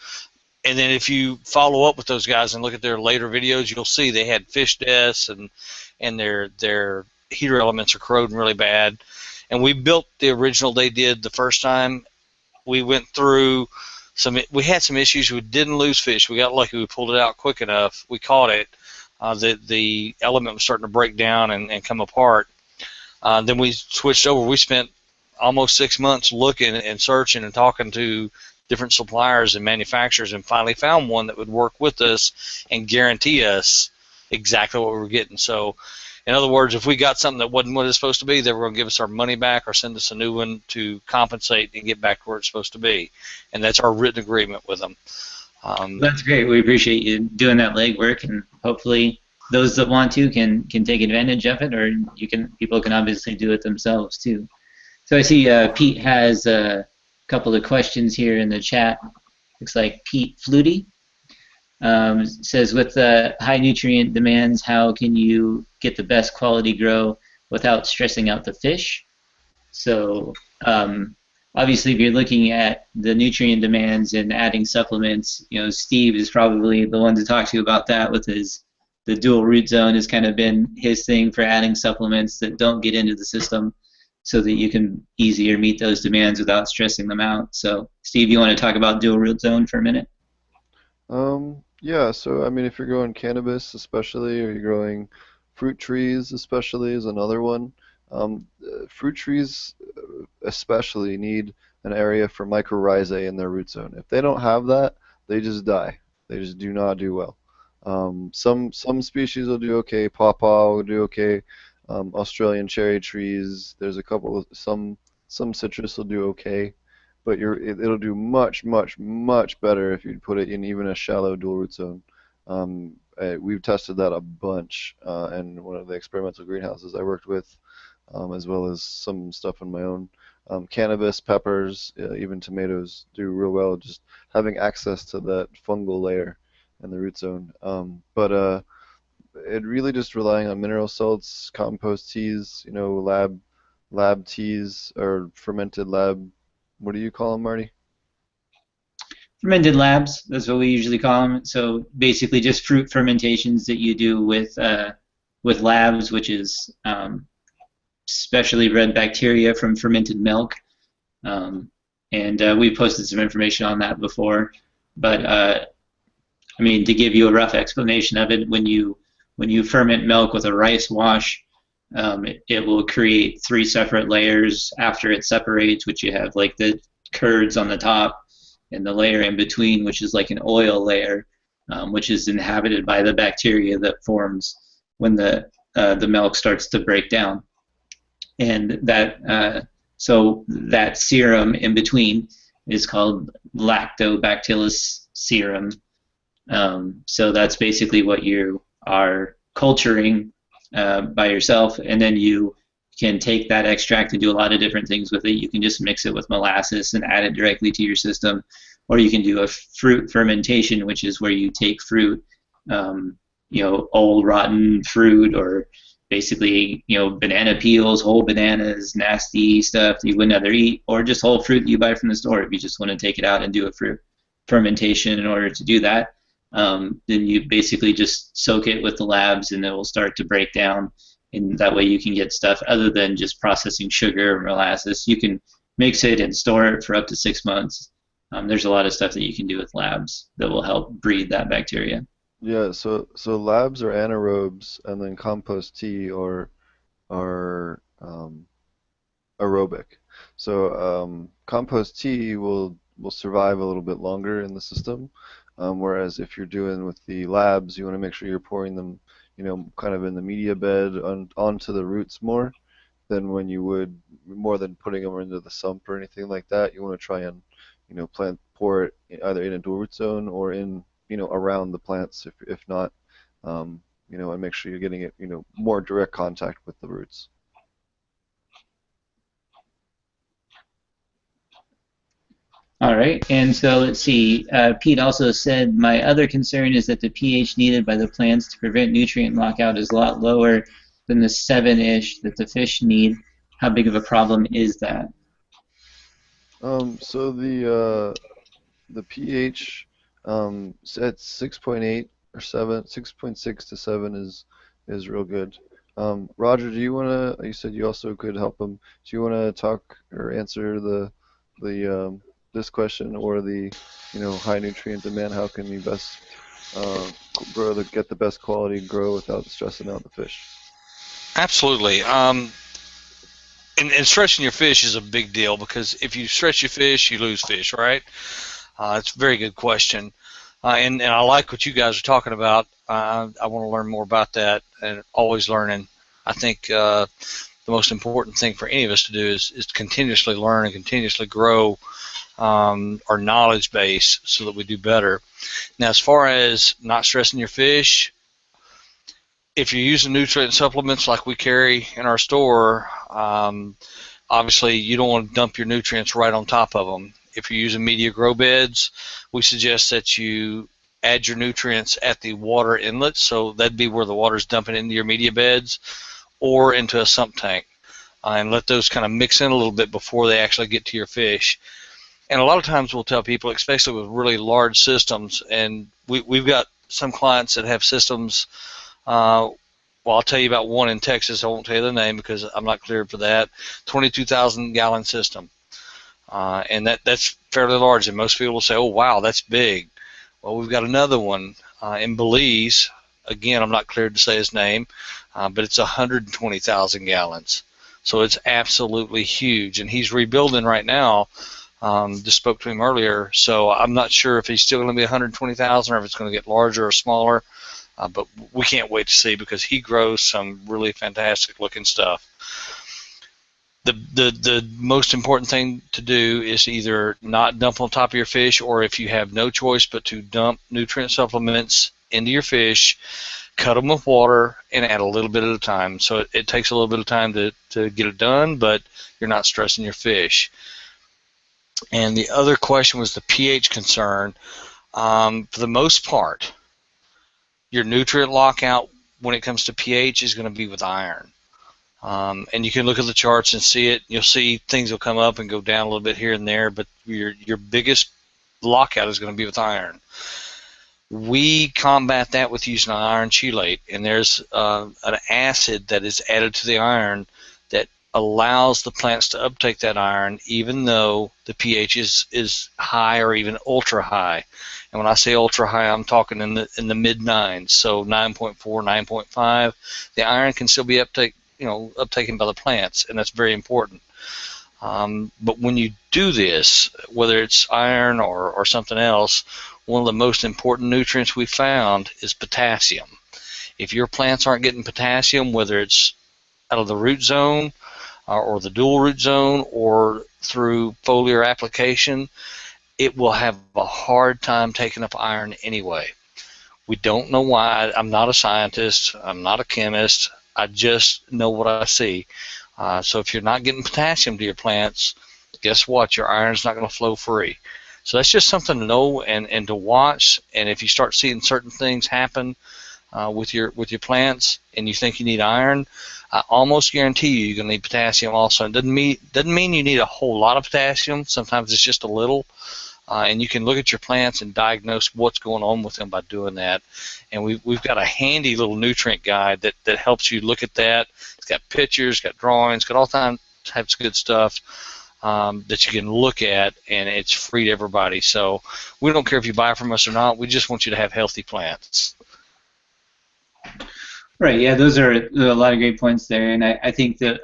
and then if you follow up with those guys and look at their later videos, you'll see they had fish deaths and their heater elements are corroding really bad. And we built the original they did the first time. We went through we had some issues. We didn't lose fish. We got lucky. We pulled it out quick enough. We caught it. The element was starting to break down and come apart. Then we switched over. We spent almost 6 months looking and searching and talking to different suppliers and manufacturers, and finally found one that would work with us and guarantee us exactly what we were getting. So, in other words, if we got something that wasn't what it's supposed to be, they were going to give us our money back or send us a new one to compensate and get back to where it's supposed to be. And that's our written agreement with them. That's great. We appreciate you doing that legwork, and hopefully those that want to can take advantage of it, or people can obviously do it themselves too. So I see Pete has a couple of questions here in the chat. Looks like Pete Flutie says, with the high nutrient demands, how can you get the best quality grow without stressing out the fish? So obviously, if you're looking at the nutrient demands and adding supplements, Steve is probably the one to talk to you about that. With the dual root zone has kind of been his thing for adding supplements that don't get into the system, so that you can easier meet those demands without stressing them out. So, Steve, you want to talk about dual root zone for a minute? Yeah, so I mean, if you're growing cannabis especially, or you're growing fruit trees especially is another one. Fruit trees especially need an area for mycorrhizae in their root zone. If they don't have that, they just die. They just do not do well. Some species will do okay. Pawpaw will do okay. Australian cherry trees. There's a couple of some citrus will do okay, but it'll do much much better if you put it in even a shallow dual root zone. We've tested that a bunch in one of the experimental greenhouses I worked with, as well as some stuff on my own. Cannabis, peppers, even tomatoes do real well just having access to that fungal layer in the root zone. But it really just relying on mineral salts, compost teas, lab teas or fermented lab. What do you call them, Marty? Fermented labs, that's what we usually call them. So basically just fruit fermentations that you do with labs, which is specially bred bacteria from fermented milk. And we posted some information on that before. But I mean, to give you a rough explanation of it, when you ferment milk with a rice wash, it will create 3 separate layers after it separates, which you have like the curds on the top, and the layer in between, which is like an oil layer, which is inhabited by the bacteria that forms when the milk starts to break down. And so that serum in between is called lactobacillus serum. So that's basically what you are culturing by yourself, and then you can take that extract and do a lot of different things with it. You can just mix it with molasses and add it directly to your system, or you can do a fruit fermentation, which is where you take fruit, old rotten fruit, or basically banana peels, whole bananas, nasty stuff that you wouldn't ever eat, or just whole fruit that you buy from the store. If you just want to take it out and do a fruit fermentation in order to do that, then you basically just soak it with the labs, and it will start to break down. And that way you can get stuff other than just processing sugar or molasses. You can mix it and store it for up to 6 months. There's a lot of stuff that you can do with labs that will help breed that bacteria. Yeah, so labs are anaerobes, and then compost tea are aerobic. So compost tea will survive a little bit longer in the system, whereas if you're doing with the labs, you want to make sure you're pouring them, kind of in the media bed onto the roots more than you would more than putting them into the sump or anything like that. You want to try and pour it either in a dual root zone or in around the plants if not, and make sure you're getting it more direct contact with the roots. All right, and so let's see. Pete also said, my other concern is that the pH needed by the plants to prevent nutrient lockout is a lot lower than the 7-ish that the fish need. How big of a problem is that? So the pH at 6.8 or 7, 6.6 to 7 is real good. Roger, do you wanna? You said you also could help him. Do you wanna talk or answer the this question or the high nutrient demand? How can you best uh, get the best quality grow without stressing out the fish? Absolutely. And stretching your fish is a big deal because if you stretch your fish, you lose fish, right? It's a very good question. And I like what you guys are talking about. I want to learn more about that and always learning. I think the most important thing for any of us to do is continuously learn and continuously grow our knowledge base so that we do better. Now, as far as not stressing your fish, if you're using nutrient supplements like we carry in our store, obviously you don't want to dump your nutrients right on top of them. If you're using media grow beds, we suggest that you add your nutrients at the water inlet, so that'd be where the water's dumping into your media beds or into a sump tank, and let those kind of mix in a little bit before they actually get to your fish. And a lot of times we'll tell people, especially with really large systems, and we've got some clients that have systems. Well, I'll tell you about one in Texas. I won't tell you the name because I'm not cleared for that. 22,000 gallon system, and that's fairly large. And most people will say, "Oh, wow, that's big." Well, we've got another one in Belize. Again, I'm not cleared to say his name, but it's 120,000 gallons. So it's absolutely huge, and he's rebuilding right now. Just spoke to him earlier, so I'm not sure if he's still going to be 120,000 or if it's going to get larger or smaller. But we can't wait to see because he grows some really fantastic looking stuff. The most important thing to do is either not dump on top of your fish, or if you have no choice but to dump nutrient supplements into your fish, cut them with water and add a little bit at a time. So it takes a little bit of time to get it done, but you're not stressing your fish. And the other question was the pH concern. For the most part, your nutrient lockout when it comes to pH is going to be with iron. And you can look at the charts and see it. You'll see things will come up and go down a little bit here and there, but your biggest lockout is going to be with iron. We combat that with using an iron chelate, and there's an acid that is added to the iron that allows the plants to uptake that iron even though the pH is high or even ultra high. And when I say ultra high, I'm talking in the mid 9s, so 9.4, 9.5. The iron can still be uptaken by the plants, and that's very important. But when you do this, whether it's iron or something else, one of the most important nutrients we found is potassium. If your plants aren't getting potassium, whether it's out of the root zone or the dual root zone or through foliar application, it will have a hard time taking up iron anyway. We don't know why. I'm not a scientist. I'm not a chemist. I just know what I see. So if you're not getting potassium to your plants, guess what? Your iron's not going to flow free. So that's just something to know and to watch. And if you start seeing certain things happen with your plants and you think you need iron, I almost guarantee you're going to need potassium also. It doesn't mean you need a whole lot of potassium. Sometimes it's just a little. And you can look at your plants and diagnose what's going on with them by doing that. And we've got a handy little nutrient guide that helps you look at that. It's got pictures, got drawings, got all types of good stuff that you can look at, and it's free to everybody. So we don't care if you buy from us or not. We just want you to have healthy plants. Right. Yeah, those are a lot of great points there, and I think that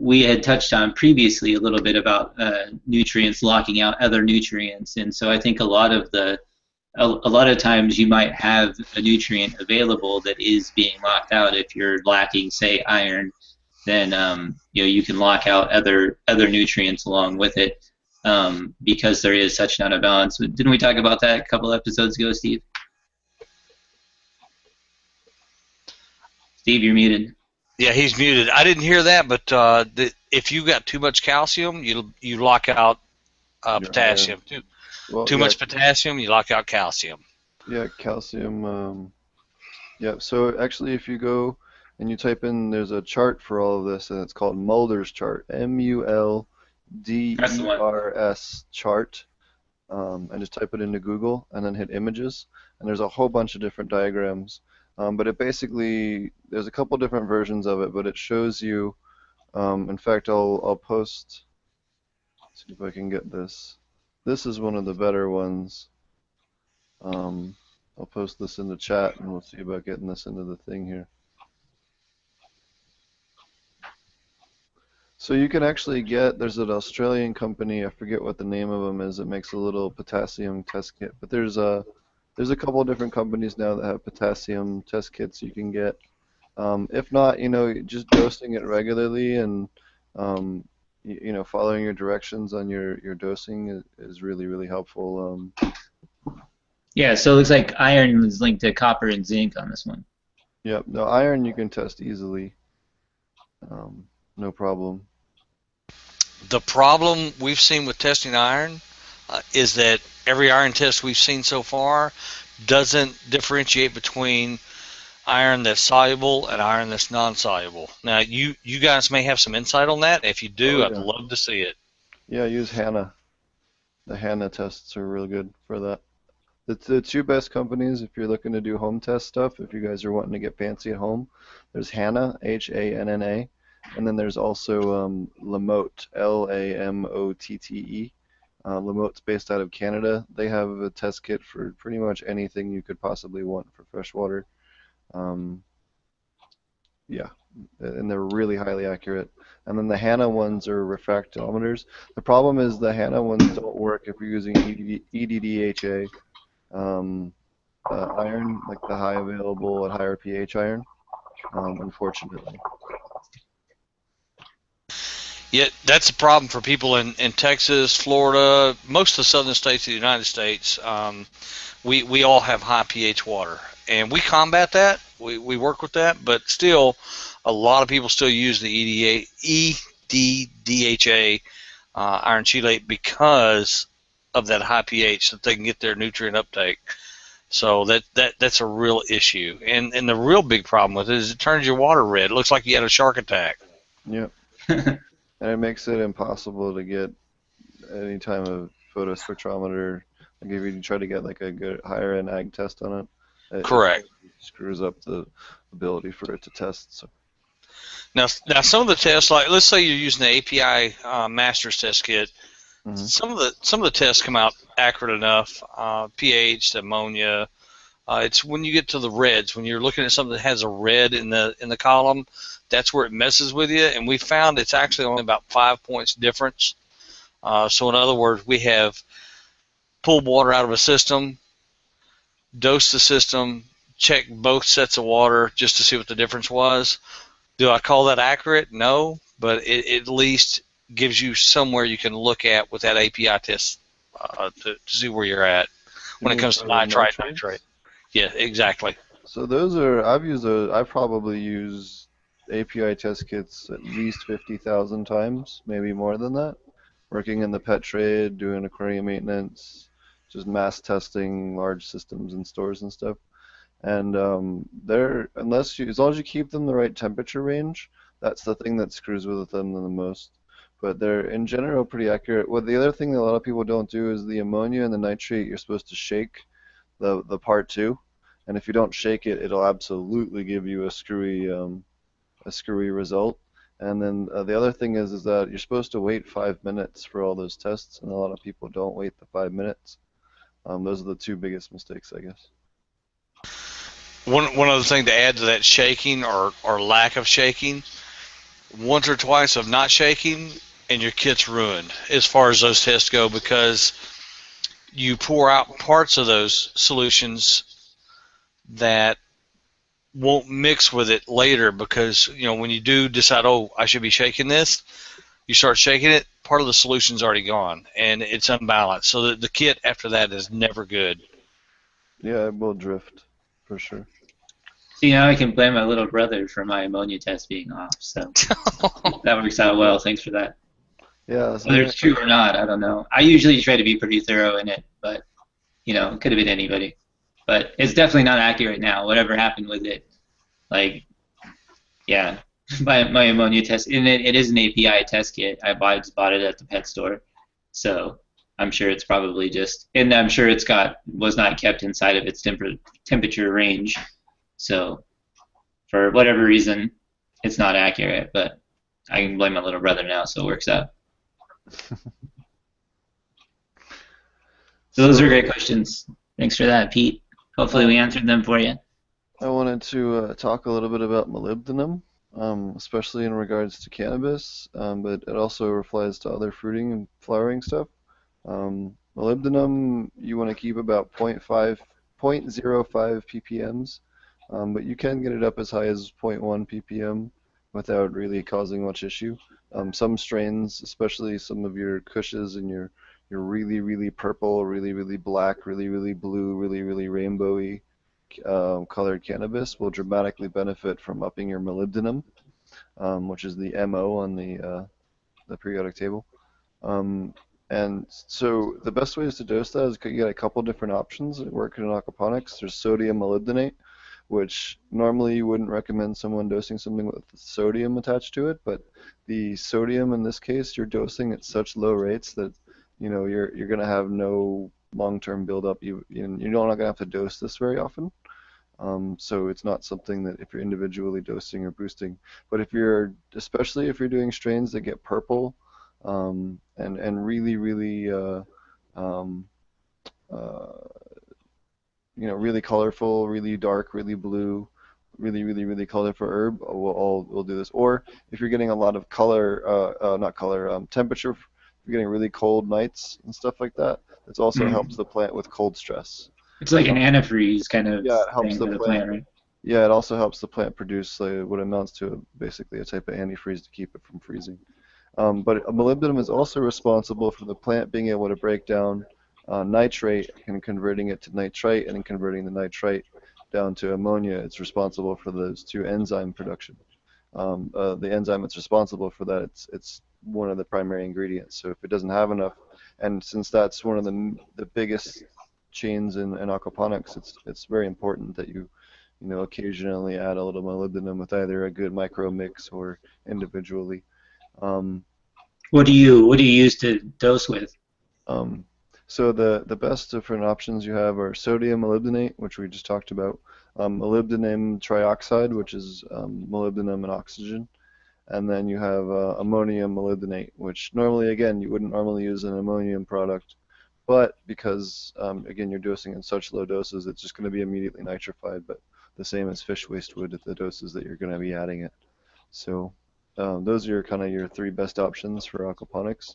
we had touched on previously a little bit about nutrients locking out other nutrients, and so I think a lot of times you might have a nutrient available that is being locked out. If you're lacking, say, iron, then you can lock out other nutrients along with it because there is such not a balance. Didn't we talk about that a couple episodes ago, Steve? Steve, you're muted. Yeah, he's muted. I didn't hear that, but if you got too much calcium, you lock out Your iron. potassium. Well, Too yeah, much potassium, you lock out calcium. yeah, calcium. Yeah, so actually, if you go and you type in, there's a chart for all of this, and it's called Mulder's chart, That's the one. Mulders chart, and just type it into Google, and then hit images, and there's a whole bunch of different diagrams. But it basically, there's a couple different versions of it, but it shows you. In fact, I'll post. See if I can get this. This is one of the better ones. I'll post this in the chat, and we'll see about getting this into the thing here. So you can actually get, there's an Australian company, I forget what the name of them is, it makes a little potassium test kit. But there's a couple of different companies now that have potassium test kits you can get. If not, just dosing it regularly and following your directions on your dosing is really, really helpful. Yeah, so it looks like iron is linked to copper and zinc on this one. Yep, no, iron you can test easily. No problem. The problem we've seen with testing iron is that every iron test we've seen so far doesn't differentiate between iron that's soluble and iron that's non-soluble. Now, you guys may have some insight on that. If you do, Oh, I'd yeah. love to see it. Yeah, use HANA. The HANA tests are real good for that. The two best companies, if you're looking to do home test stuff, if you guys are wanting to get fancy at home, there's HANA, HANNA, and then there's also Lamotte, LAMOTTE. Lamotte's based out of Canada. They have a test kit for pretty much anything you could possibly want for freshwater. Yeah, and they're really highly accurate. And then the HANA ones are refractometers. The problem is the HANA ones don't work if you're using EDDHA iron, like the high available at higher pH iron, unfortunately. Yeah, that's a problem for people in Texas, Florida, most of the southern states of the United States. We all have high pH water, and we combat that. We work with that, but still, a lot of people still use the EDDHA iron chelate because of that high pH that they can get their nutrient uptake. So that's a real issue, and the real big problem with it is it turns your water red. It looks like you had a shark attack. Yep. And it makes it impossible to get any time of photospectrometer. Like if you try to get like a good higher end ag test on it, Correct. It screws up the ability for it to test. So. Now some of the tests, like let's say you're using the API Masters test kit, Mm-hmm. some of the tests come out accurate enough. pH, ammonia. It's when you get to the reds, when you're looking at something that has a red in the column, that's where it messes with you. And we found it's actually only about 5 points difference. So in other words, we have pulled water out of a system, dosed the system, checked both sets of water just to see what the difference was. Do I call that accurate? No, but it at least gives you somewhere you can look at with that API test to see where you're at when it comes to nitrite. Yeah, exactly. So those are, I've probably used API test kits at least 50,000 times, maybe more than that. Working in the pet trade, doing aquarium maintenance, just mass testing large systems and stores and stuff. And as long as you keep them the right temperature range, that's the thing that screws with them the most. But they're in general pretty accurate. Well, the other thing that a lot of people don't do is the ammonia and the nitrate. You're supposed to shake the part two, and if you don't shake it, it'll absolutely give you a screwy result. And then the other thing is that you're supposed to wait 5 minutes for all those tests, and a lot of people don't wait the 5 minutes. Those are the two biggest mistakes, I guess. One other thing to add to that shaking or lack of shaking, once or twice of not shaking, and your kit's ruined as far as those tests go, because you pour out parts of those solutions that won't mix with it later, because when you do decide, oh, I should be shaking this, you start shaking it, part of the solution's already gone and it's unbalanced, so the kit after that is never good. Yeah, it will drift for sure. See, now I can blame my little brother for my ammonia test being off, so that works out well. Thanks for that. Yeah, Whether something it's like true that. or not, I don't know. I usually try to be pretty thorough in it, but it could have been anybody. But it's definitely not accurate now. Whatever happened with it, like, yeah, my ammonia test, and it is an API test kit. Just bought it at the pet store, so I'm sure it's probably just, and I'm sure was not kept inside of its temperature range. So for whatever reason, it's not accurate. But I can blame my little brother now, so it works out. So those are So great questions. Thanks for that, Pete. Hopefully we um, answered them for you. I wanted to talk a little bit about molybdenum, especially in regards to cannabis, but it also applies to other fruiting and flowering stuff. Molybdenum, you want to keep about zero point zero 0.05 ppms, but you can get it up as high as zero point 0.1 ppm without really causing much issue. Some strains, especially some of your Kushes and your really, really purple, really, really black, really, really blue, really, really rainbowy colored cannabis will dramatically benefit from upping your molybdenum, which is the MO on the periodic table. Um, and so the best ways to dose that is you get a couple different options that work in aquaponics. There's sodium molybdenate, which normally you wouldn't recommend someone dosing something with sodium attached to it, but the sodium in this case you're dosing at such low rates that you're going to have no long-term buildup. You're not going to have to dose this very often. So it's not something that if you're individually dosing or boosting, but especially if you're doing strains that get purple, and really, really, um, uh, really colorful, really dark, really blue, really, really, really colorful herb, we'll do this. Or if you're getting a lot of color, not color, temperature, if you're getting really cold nights and stuff like that, this also helps Mm. the plant with cold stress. It's like an Um, antifreeze kind of yeah, it helps thing the for the plant plant, right? Yeah, it also helps the plant produce what amounts to basically a type of antifreeze to keep it from freezing. But molybdenum is also responsible for the plant being able to break down nitrate and converting it to nitrite, and then converting the nitrite down to ammonia. It's responsible for those two enzyme production. The enzyme that's responsible for that, it's one of the primary ingredients. So if it doesn't have enough, and since that's one of the biggest chains in aquaponics, it's very important that you occasionally add a little molybdenum with either a good micro mix or individually. Um, What do you use to dose with? um, so the best different options you have are sodium molybdenate, which we just talked about, molybdenum trioxide, which is molybdenum and oxygen, and then you have ammonium molybdenate, which normally, again, you wouldn't normally use an ammonium product, but because, again, you're dosing in such low doses, it's just going to be immediately nitrified, but the same as fish waste would at the doses that you're going to be adding it. So those are kind of your three best options for aquaponics,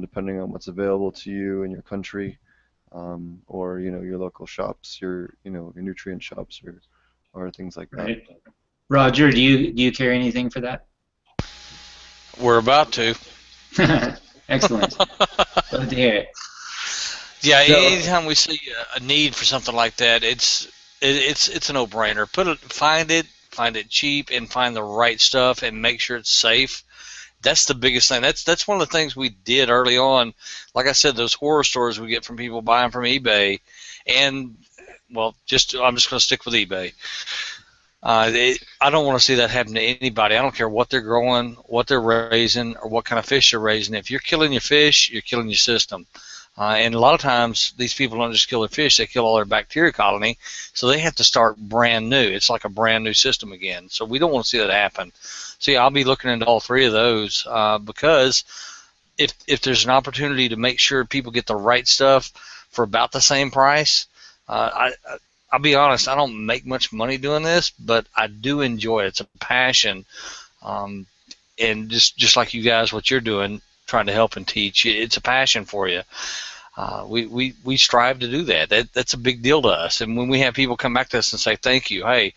depending on what's available to you in your country, or your local shops, your nutrient shops, or things like that. Right. Roger, do you carry anything for that? We're about to. Excellent. Love to hear it. Yeah, So, anytime we see a need for something like that, it's a no-brainer. Find it cheap, and find the right stuff, and make sure it's safe. That's the biggest thing. That's one of the things we did early on. Like I said, those horror stories we get from people buying from eBay, and well, I'm just going to stick with eBay. I don't want to see that happen to anybody. I don't care what they're growing, what they're raising, or what kind of fish they're raising. If you're killing your fish, you're killing your system. And a lot of times, these people don't just kill their fish; they kill all their bacteria colony. So they have to start brand new. It's like a brand new system again. So we don't want to see that happen. So yeah, I'll be looking into all three of those, because if there's an opportunity to make sure people get the right stuff for about the same price, I'll be honest, I don't make much money doing this, but I do enjoy it. It's a passion, um, and just like you guys, what you're doing, trying to help and teach, it's a passion for you. We strive to do that. That's a big deal to us. And when we have people come back to us and say, thank you, hey,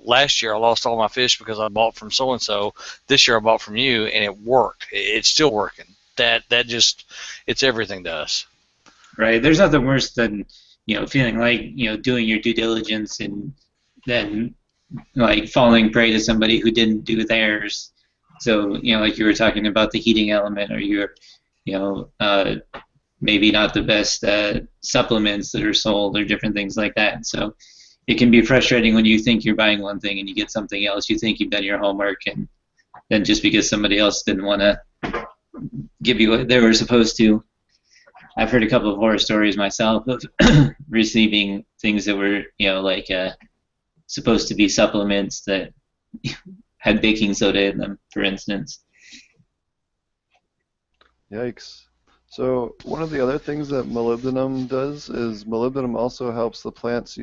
last year I lost all my fish because I bought from so and so. This year I bought from you, and it worked. It's still working. That just, it's everything to us. right, there's nothing worse than feeling like doing your due diligence and then like falling prey to somebody who didn't do theirs. So, like you were talking about the heating element, or you know, maybe not the best supplements that are sold, or different things like that. So it can be frustrating when you think you're buying one thing and you get something else. You think you've done your homework, and then just because somebody else didn't want to give you what they were supposed to. I've heard a couple of horror stories myself of receiving things that were, like supposed to be supplements that had baking soda in them, for instance. Yikes. So one of the other things that molybdenum does is molybdenum also helps the plants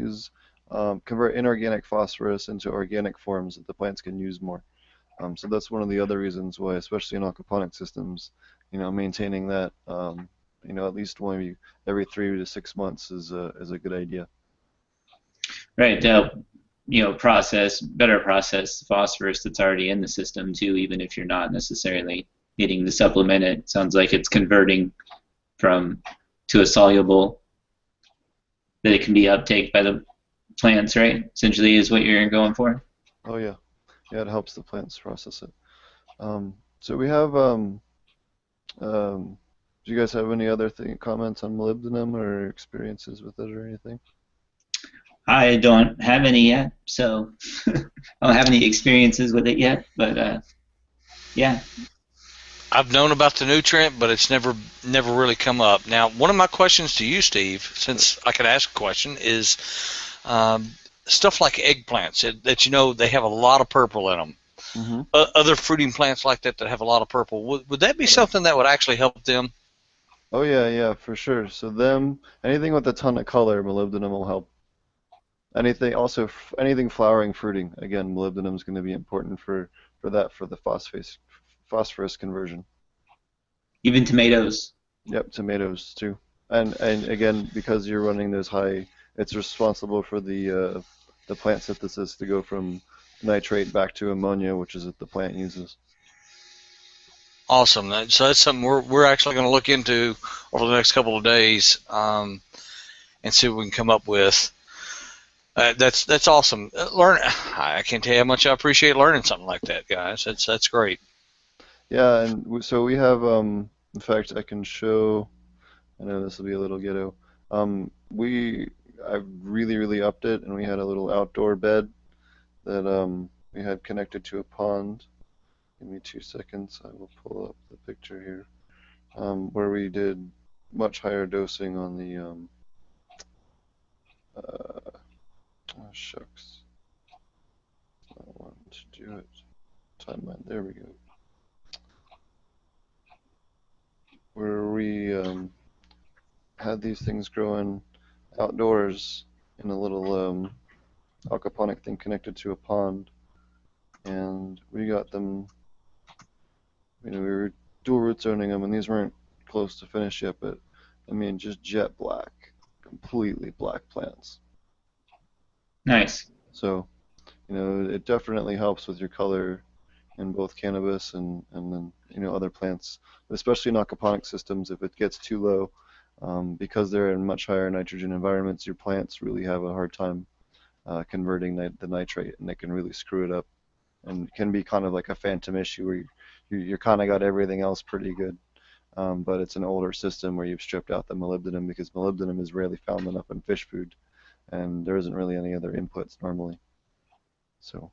convert inorganic phosphorus into organic forms that the plants can use more. So that's one of the other reasons why, especially in aquaponic systems, maintaining that, at least every 3 to 6 months is a good idea. Right. Better process phosphorus that's already in the system too, even if you're not necessarily needing to supplement it. Sounds like it's converting from to a soluble that it can be uptake by the plants, right? Essentially is what you're going for. Oh yeah, yeah, it helps the plants process it. So we have, do you guys have any other comments on molybdenum or experiences with it or anything? I don't have any yet, so I don't have any experiences with it yet, but yeah. I've known about the nutrient, but it's never really come up. Now, one of my questions to you, Steve, since I could ask a question, is stuff like eggplants that they have a lot of purple in them. Mm-hmm. Other fruiting plants like that have a lot of purple. Would that be something that would actually help them? Oh yeah, for sure. So anything with a ton of color, molybdenum will help. Anything flowering, fruiting. Again, molybdenum is going to be important for the phosphorus conversion. Even tomatoes. Yep, tomatoes too. And again, because you're running those high, it's responsible for the plant synthesis to go from nitrate back to ammonia, which is what the plant uses. Awesome. So that's something we're actually going to look into over the next couple of days, and see what we can come up with. That's awesome. I can't tell you how much I appreciate learning something like that, guys. That's great. Yeah, and so we have, in fact, I can show. I know this will be a little ghetto. I really, really upped it, and we had a little outdoor bed that we had connected to a pond. Give me 2 seconds. I will pull up the picture here, where we did much higher dosing on the. Oh shucks, I wanted to do it. Timeline. There we go. Where we had these things growing outdoors in a little aquaponic thing connected to a pond, and we got them. We were dual root zoning them, and these weren't close to finish yet, but I mean, just jet black, completely black plants. Nice. So, it definitely helps with your color in both cannabis and then other plants, especially in aquaponic systems. If it gets too low, because they're in much higher nitrogen environments, your plants really have a hard time converting the nitrate, and they can really screw it up, and it can be kind of like a phantom issue where you're kind of got everything else pretty good, but it's an older system where you've stripped out the molybdenum, because molybdenum is rarely found enough in fish food, and there isn't really any other inputs normally. So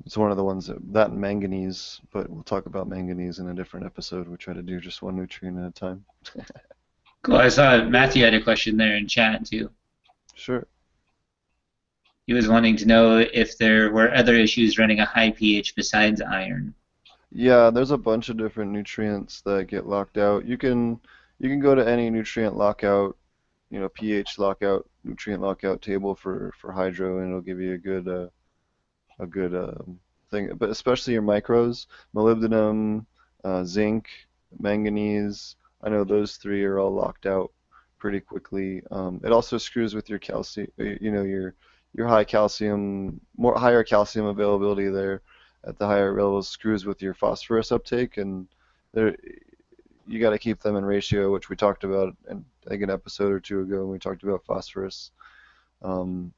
it's one of the ones that and manganese, but we'll talk about manganese in a different episode. We try to do just one nutrient at a time. Cool. I saw Matthew had a question there in chat too. Sure. He was wanting to know if there were other issues running a high pH besides iron. Yeah, there's a bunch of different nutrients that get locked out. You can go to any nutrient lockout, pH lockout, nutrient lockout table for hydro, and it'll give you a good thing. But especially your micros, molybdenum, zinc, manganese. I know those three are all locked out pretty quickly. It also screws with your calcium, your high calcium, higher calcium availability there at the higher levels screws with your phosphorus uptake, and there you got to keep them in ratio, which we talked about in I think an episode or two ago when we talked about phosphorus. And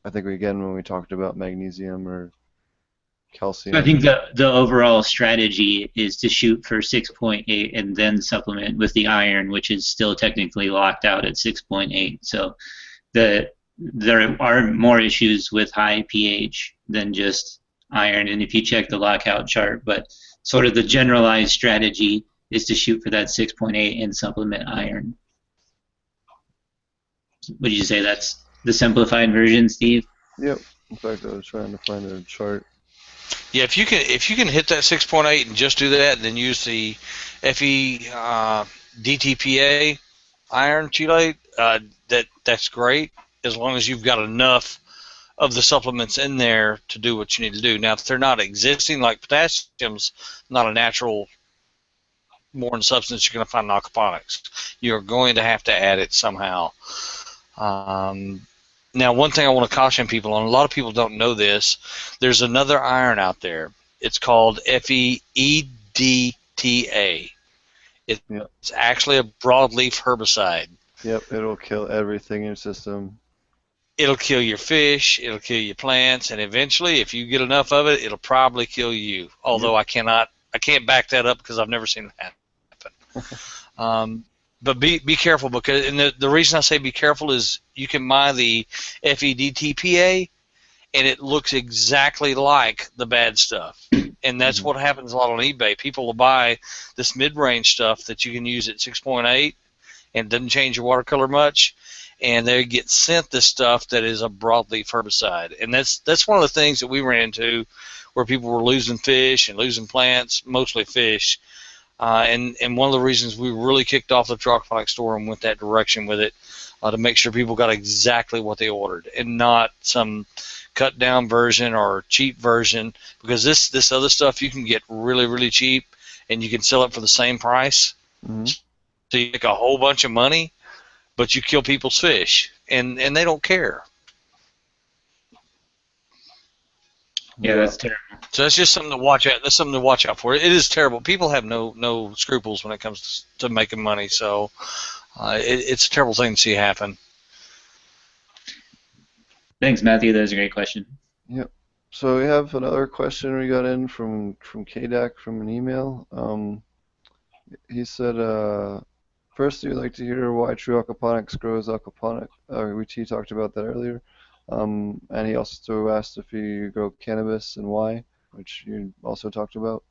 I think again when we talked about magnesium or So I think calcium. the overall strategy is to shoot for 6.8 and then supplement with the iron, which is still technically locked out at 6.8. So there are more issues with high pH than just iron. And if you check the lockout chart, but sort of the generalized strategy is to shoot for that 6.8 and supplement iron. Would you say that's the simplified version, Steve? Yep. In fact, I was trying to find a chart. Yeah, if you can hit that 6.8 and just do that, and then use the Fe DTPA iron chelate, that's great as long as you've got enough of the supplements in there to do what you need to do. Now, if they're not existing, like potassium's not a natural born substance you're going to find in aquaponics. You're going to have to add it somehow. Now, one thing I want to caution people on, a lot of people don't know this, there's another iron out there. It's called FeEDTA. It's Yep. actually a broadleaf herbicide. Yep. It'll kill everything in your system. It'll kill your fish, it'll kill your plants, and eventually, if you get enough of it, it'll probably kill you. Although I can't back that up because I've never seen that happen. But be careful, because, and the reason I say be careful is you can buy the FeDTPA and it looks exactly like the bad stuff, and that's what happens a lot on eBay. People will buy this mid-range stuff that you can use at 6.8 and it doesn't change your watercolor much, and they get sent this stuff that is a broadleaf herbicide, and that's one of the things that we ran into, where people were losing fish and losing plants, mostly fish. And one of the reasons we really kicked off the Aquaponics store and went that direction with it, to make sure people got exactly what they ordered and not some cut down version or cheap version, because this other stuff you can get really, really cheap and you can sell it for the same price. Mm-hmm. So you make a whole bunch of money, but you kill people's fish, and they don't care. Yeah, that's terrible. So that's just something to watch out. That's something to watch out for. It is terrible. People have no scruples when it comes to making money. So it's a terrible thing to see happen. Thanks, Matthew. That was a great question. Yep. So we have another question we got in from KDAC from an email. He said, first, we'd like to hear why True Aquaponics grows aquaponic. He talked about that earlier. And he also asked if you grow cannabis and why, which you also talked about.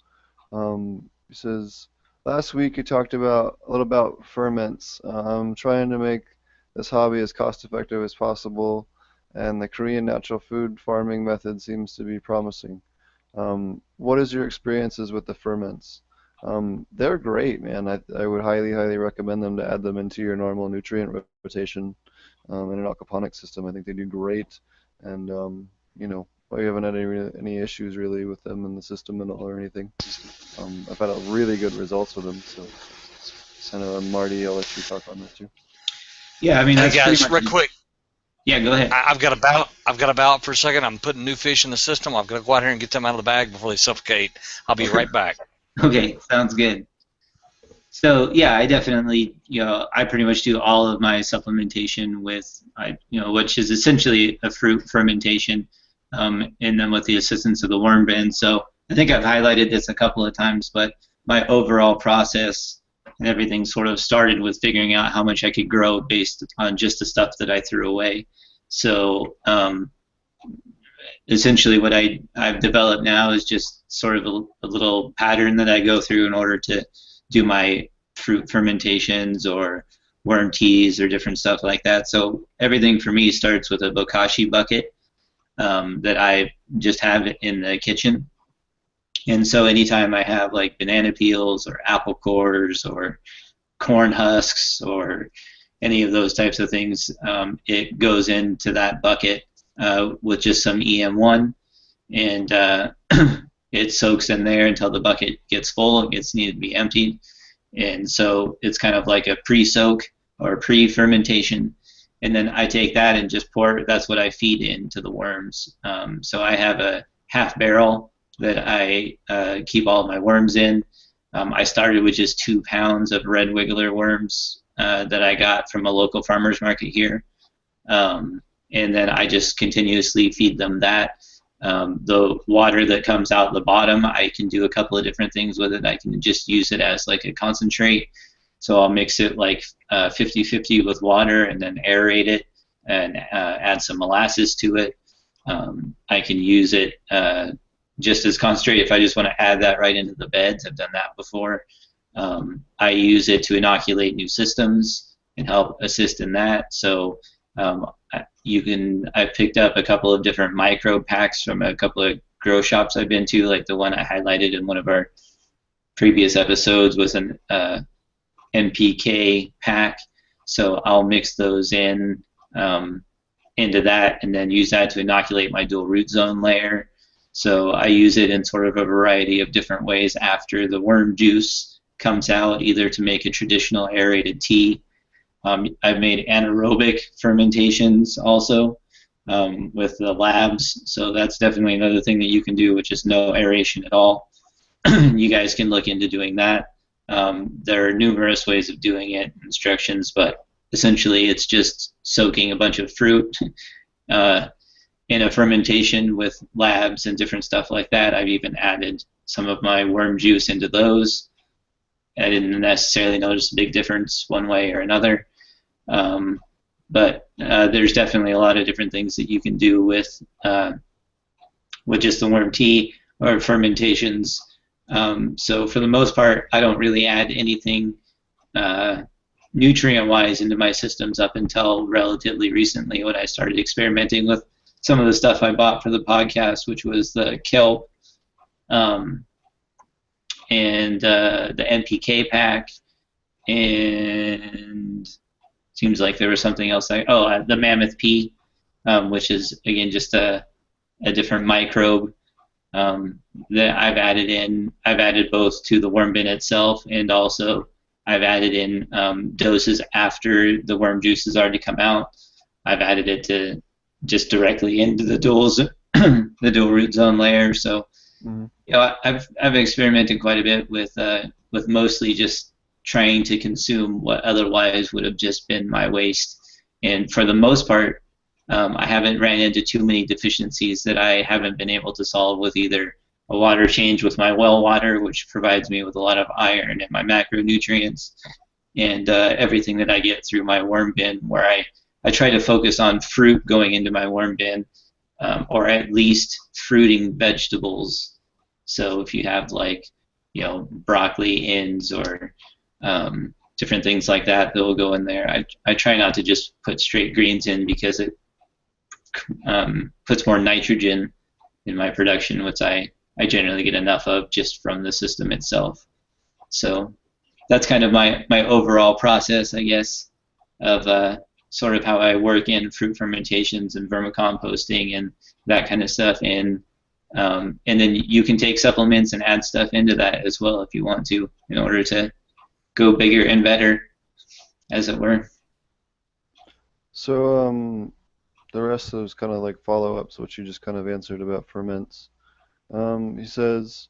He says, last week you talked about a little about ferments. I'm trying to make this hobby as cost effective as possible, and the Korean natural food farming method seems to be promising. What is your experiences with the ferments? They're great, man. I would highly recommend them to add them into your normal nutrient rotation in an aquaponics system. I think they do great, and we haven't had any issues really with them in the system or anything. I've had really good results with them. So, I know, Marty, I'll let you talk on this too. Yeah, I mean, Hey that's guys, real quick. Yeah, go ahead. I've got to bow out for a second. I'm putting new fish in the system. I've got to go out here and get them out of the bag before they suffocate. I'll be right back. Okay, sounds good. So yeah, I definitely, I pretty much do all of my supplementation with, which is essentially a fruit fermentation, and then with the assistance of the worm bin. So I think I've highlighted this a couple of times, but my overall process and everything sort of started with figuring out how much I could grow based on just the stuff that I threw away. So essentially what I've developed now is just sort of a little pattern that I go through in order to do my fruit fermentations or worm teas or different stuff like that. So everything for me starts with a bokashi bucket that I just have in the kitchen. And so anytime I have like banana peels or apple cores or corn husks or any of those types of things, it goes into that bucket with just some EM1, and it soaks in there until the bucket gets full. It gets needed to be emptied, and so it's kind of like a pre-soak or pre-fermentation, and then I take that and just pour. That's what I feed into the worms. So I have a half barrel that I keep all of my worms in. I started with just 2 pounds of red wiggler worms that I got from a local farmer's market here. and then I just continuously feed them that. The water that comes out the bottom, I can do a couple of different things with it. I can just use it as like a concentrate. So I'll mix it like 50-50 with water and then aerate it and add some molasses to it. I can use it just as concentrate if I just want to add that right into the beds. I've done that before. I use it to inoculate new systems and help assist in that. So I picked up a couple of different microbe packs from a couple of grow shops I've been to, like the one I highlighted in one of our previous episodes was an NPK pack. So I'll mix those in into that and then use that to inoculate my dual root zone layer. So I use it in sort of a variety of different ways after the worm juice comes out, either to make a traditional aerated tea. I've made anaerobic fermentations also with the labs, so that's definitely another thing that you can do, which is no aeration at all. You guys can look into doing that. There are numerous ways of doing it, instructions, but essentially it's just soaking a bunch of fruit in a fermentation with labs and different stuff like that. I've even added some of my worm juice into those. I didn't necessarily notice a big difference one way or another. But there's definitely a lot of different things that you can do with just the worm tea or fermentations. So for the most part, I don't really add anything nutrient-wise into my systems up until relatively recently when I started experimenting with some of the stuff I bought for the podcast, which was the kelp and the NPK pack, and seems like there was something else. The mammoth pea, which is again just a different microbe that I've added in. I've added both to the worm bin itself, and also I've added in doses after the worm juice has already come out. I've added it to just directly into the the dual root zone layer. So I've experimented quite a bit with mostly just trying to consume what otherwise would have just been my waste. And for the most part, I haven't ran into too many deficiencies that I haven't been able to solve with either a water change with my well water, which provides me with a lot of iron and my macronutrients, and everything that I get through my worm bin, where I try to focus on fruit going into my worm bin, or at least fruiting vegetables. So if you have broccoli ends or different things like that will go in there. I try not to just put straight greens in because it puts more nitrogen in my production, which I generally get enough of just from the system itself. So that's kind of my overall process, I guess, of sort of how I work in fruit fermentations and vermicomposting and that kind of stuff. And then you can take supplements and add stuff into that as well if you want to, in order to go bigger and better, as it were. So the rest of those kind of like follow-ups, which you just kind of answered about ferments. He says,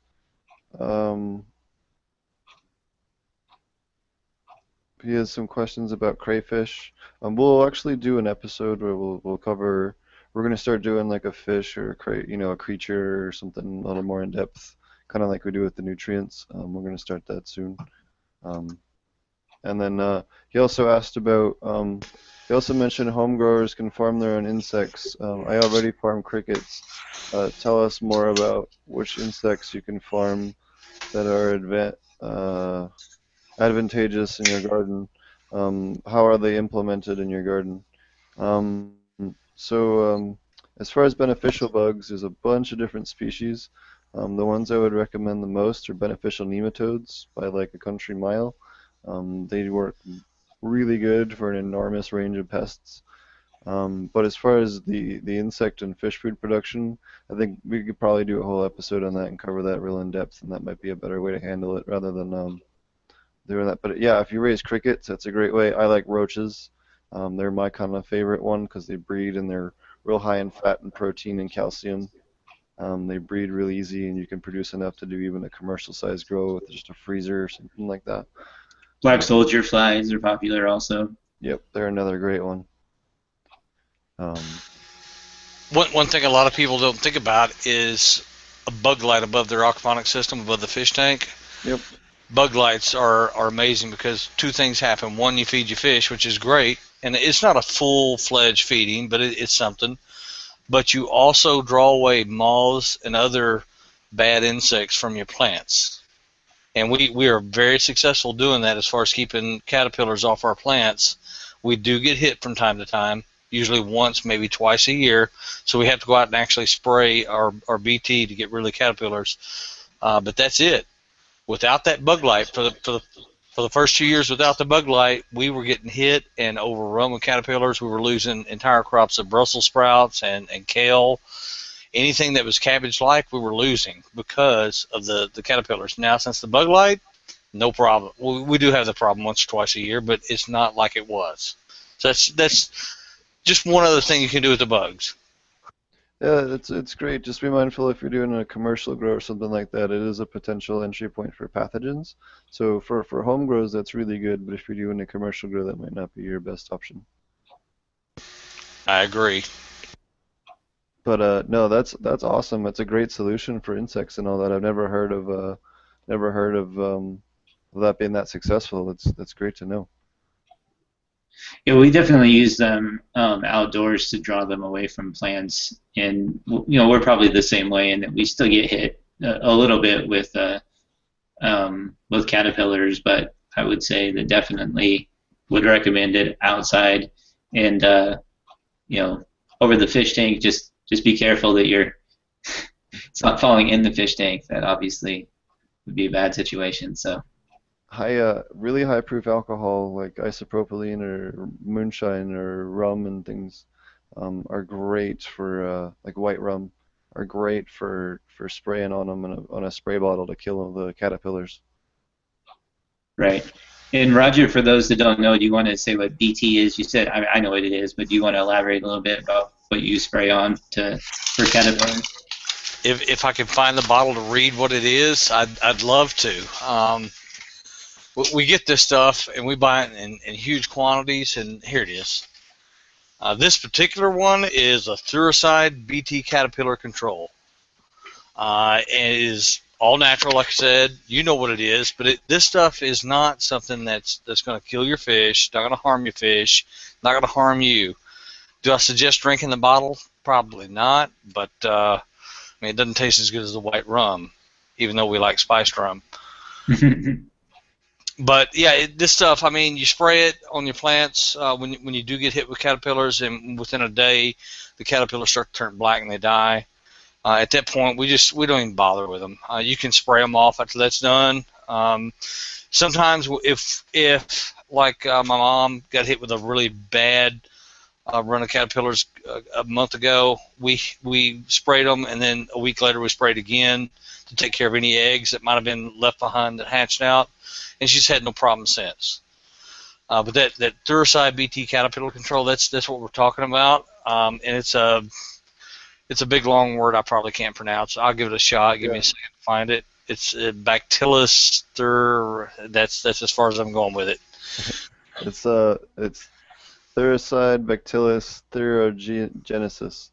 he has some questions about crayfish. We'll actually do an episode where we'll cover. We're gonna start doing like a fish or a creature or something a little more in depth, kind of like we do with the nutrients. We're gonna start that soon. And then he also asked about. He also mentioned home growers can farm their own insects. I already farm crickets. Tell us more about which insects you can farm that are advantageous in your garden. How are they implemented in your garden? As far as beneficial bugs, there's a bunch of different species. The ones I would recommend the most are beneficial nematodes by like a country mile. They work really good for an enormous range of pests. But as far as the insect and fish food production, I think we could probably do a whole episode on that and cover that real in depth, and that might be a better way to handle it rather than doing that. But yeah, if you raise crickets, that's a great way. I like roaches. They're my kind of favorite one because they breed and they're real high in fat and protein and calcium. They breed really easy, and you can produce enough to do even a commercial size grow with just a freezer or something like that. Black soldier flies are popular also. Yep, they're another great one. One thing a lot of people don't think about is a bug light above their aquaponics system, above the fish tank. Yep. Bug lights are amazing because two things happen. One, you feed your fish, which is great, and it's not a full-fledged feeding, but it's something. But you also draw away moths and other bad insects from your plants. And we are very successful doing that as far as keeping caterpillars off our plants. We do get hit from time to time, usually once, maybe twice a year. So we have to go out and actually spray our BT to get rid of the caterpillars. But that's it. Without that bug light, for the first 2 years without the bug light, we were getting hit and overrun with caterpillars. We were losing entire crops of Brussels sprouts and kale. Anything that was cabbage-like, we were losing because of the caterpillars. Now, since the bug light, no problem. We do have the problem once or twice a year, but it's not like it was. So that's just one other thing you can do with the bugs. Yeah, it's great. Just be mindful if you're doing a commercial grow or something like that, it is a potential entry point for pathogens. So for home grows, that's really good, but if you're doing a commercial grow, that might not be your best option. I agree. But no, that's awesome. That's a great solution for insects and all that. I've never heard of that being that successful. That's great to know. Yeah, we definitely use them outdoors to draw them away from plants, and we're probably the same way in that we still get hit a little bit with caterpillars, but I would say that definitely would recommend it outside, and over the fish tank. Just be careful that it's not falling in the fish tank. That obviously would be a bad situation. So. Really high proof alcohol like isopropylene or moonshine or rum and things are great for like white rum are great for spraying on them on a spray bottle to kill the caterpillars. Right. And Roger, for those that don't know, do you want to say what BT is? You said I know what it is, but do you want to elaborate a little bit about what you spray on for caterpillars? If I can find the bottle to read what it is, I'd love to. We get this stuff and we buy it in huge quantities, and here it is. This particular one is a Thuricide BT Caterpillar Control. And it is all natural, like I said. You know what it is, but this stuff is not something that's going to kill your fish, not going to harm your fish, not going to harm you. Do I suggest drinking the bottle? Probably not, but I mean, it doesn't taste as good as the white rum, even though we like spiced rum. But yeah, this stuff, I mean, you spray it on your plants when you do get hit with caterpillars, and within a day, the caterpillars start to turn black and they die. At that point, we don't even bother with them. You can spray them off after that's done. Sometimes, if like my mom got hit with a really bad run of caterpillars a month ago, we sprayed them, and then a week later we sprayed again to take care of any eggs that might have been left behind that hatched out. And she's had no problem since. But that Thuricide BT Caterpillar Control, that's what we're talking about. And it's a big long word I probably can't pronounce. I'll give it a shot. Give me a second to find it. It's Bacillus That's as far as I'm going with it. It's Thuricide Bacillus thuringiensis.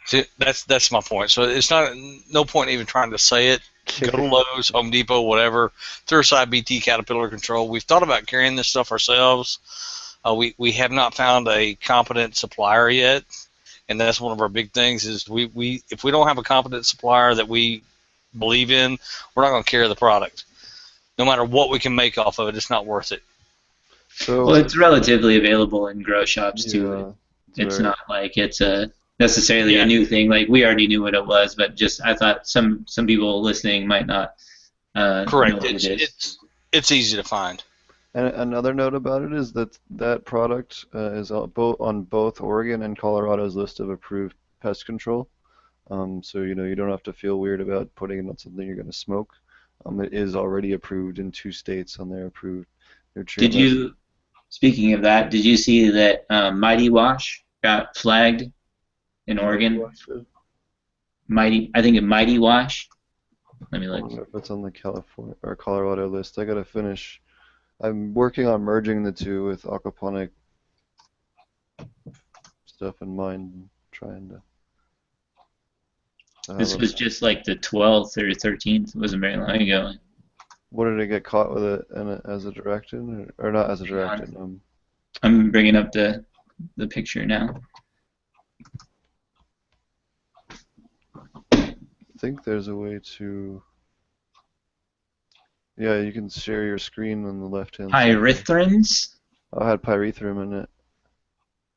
See, that's my point. So it's no point even trying to say it. Go to Lowe's, Home Depot, whatever. Thuricide BT Caterpillar Control. We've thought about carrying this stuff ourselves. We have not found a competent supplier yet, and that's one of our big things. Is if we don't have a competent supplier that we believe in, we're not going to carry the product. No matter what we can make off of it, it's not worth it. So, well, it's relatively available in grow shops too. It's right. not like it's necessarily a new thing. Like we already knew what it was, but just I thought some people listening might not Correct. know what it is. It's easy to find. And another note about it is that product is on both Oregon and Colorado's list of approved pest control. So you don't have to feel weird about putting it on something you're going to smoke. It is already approved in 2 states on their approved nutrient list. Speaking of that, did you see that Mighty Wash got flagged in Oregon? I think a Mighty Wash. Let me look. I don't know if it's on the California or Colorado list. I gotta finish. I'm working on merging the two with aquaponic stuff in mind and trying to have This a. was just like the 12th or 13th. It wasn't very long ago. What did it get caught with it as a directed or not as a Hang on. directed? I'm bringing up the picture now. I think there's a way to. Yeah, you can share your screen on the left-hand side. Pyrethrins? Oh, I had pyrethrum in it.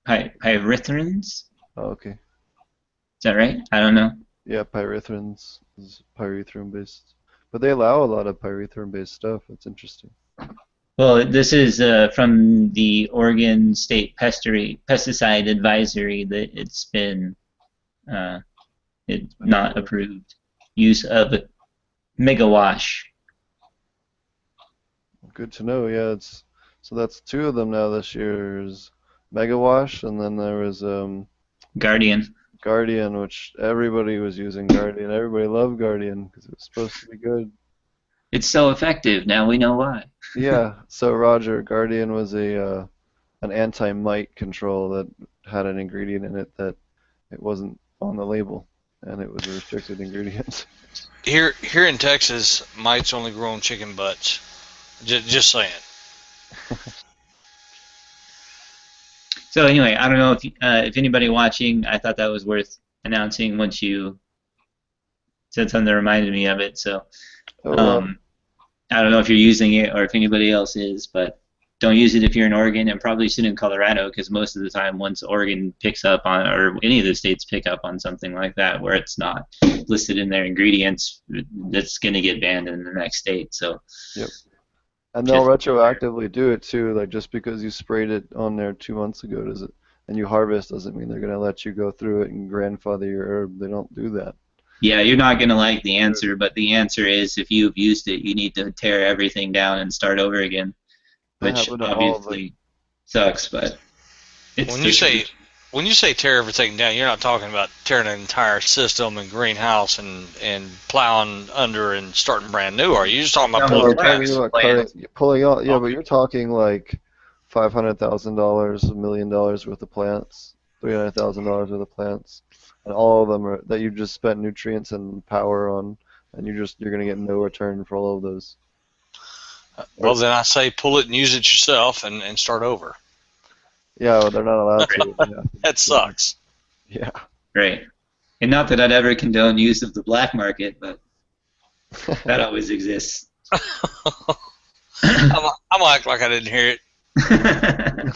Pyrethrins? Oh, okay. Is that right? I don't know. Yeah, pyrethrins is pyrethrum based. But they allow a lot of pyrethrum based stuff. It's interesting. Well, this is from the Oregon State Pesticide Advisory that it's been not approved. Use of megawash. Good to know. Yeah, so that's two of them now this year. There's Megawash, and then there was Guardian. Guardian, which everybody was using Guardian. Everybody loved Guardian because it was supposed to be good. It's so effective. Now we know why. Yeah. So Roger, Guardian was an anti-mite control that had an ingredient in it that it wasn't on the label, and it was a restricted ingredient. Here in Texas, mites only grow on chicken butts. Just saying. So anyway, I don't know if anybody watching, I thought that was worth announcing once you said something that reminded me of it. So I don't know if you're using it or if anybody else is, but don't use it if you're in Oregon, and probably shouldn't in Colorado, because most of the time once Oregon picks up on, or any of the states pick up on something like that where it's not listed in their ingredients, that's going to get banned in the next state. So. Yep. And they'll retroactively do it too. Like just because you sprayed it on there 2 months ago, and you harvest doesn't mean they're gonna let you go through it and grandfather your herb. They don't do that. Yeah, you're not gonna like the answer, but the answer is if you've used it, you need to tear everything down and start over again, which obviously sucks. But it's when you say tear everything down, you're not talking about tearing an entire system and greenhouse and plowing under and starting brand new, are you? You're just talking about pulling out. Yeah, but you're talking like $500,000, $1 million worth of plants, $300,000 worth of plants, and all of them are that you just spent nutrients and power on, and you're gonna get no return for all of those. Well, then I say pull it and use it yourself and start over. Yeah, well, they're not allowed to. Yeah. That sucks. Yeah. Right. And not that I'd ever condone use of the black market, but that always exists. I'm gonna act like I didn't hear it. I'm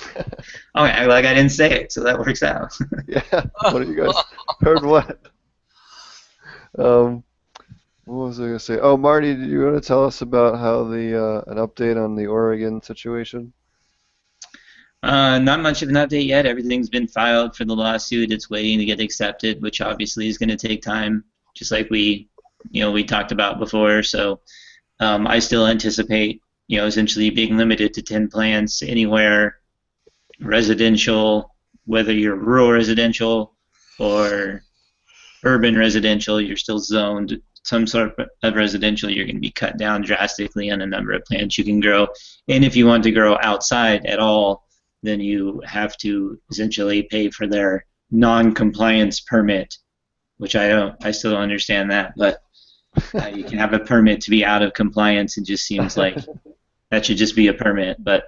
gonna act like I didn't say it, so that works out. Yeah. What have you guys heard? What? What was I gonna say? Oh, Marty, did you want to tell us about how an update on the Oregon situation? Not much of an update yet. Everything's been filed for the lawsuit. It's waiting to get accepted, which obviously is going to take time, just like we talked about before. So I still anticipate, essentially being limited to 10 plants anywhere residential, whether you're rural residential or urban residential, you're still zoned some sort of residential. You're going to be cut down drastically on the number of plants you can grow. And if you want to grow outside at all, then you have to essentially pay for their non-compliance permit, which I still don't understand that, but you can have a permit to be out of compliance. It just seems like that should just be a permit. But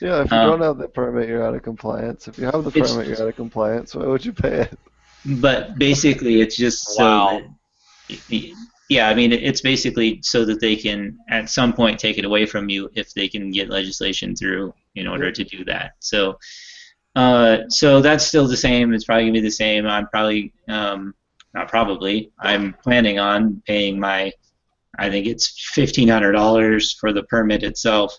yeah, if you don't have the permit, you're out of compliance. If you have the permit, you're out of compliance. Why would you pay it? But basically, it's just wow. Yeah, I mean, it's basically so that they can, at some point, take it away from you if they can get legislation through in order to do that. So that's still the same. It's probably going to be the same. I'm probably, not probably, I'm planning on paying I think it's $1,500 for the permit itself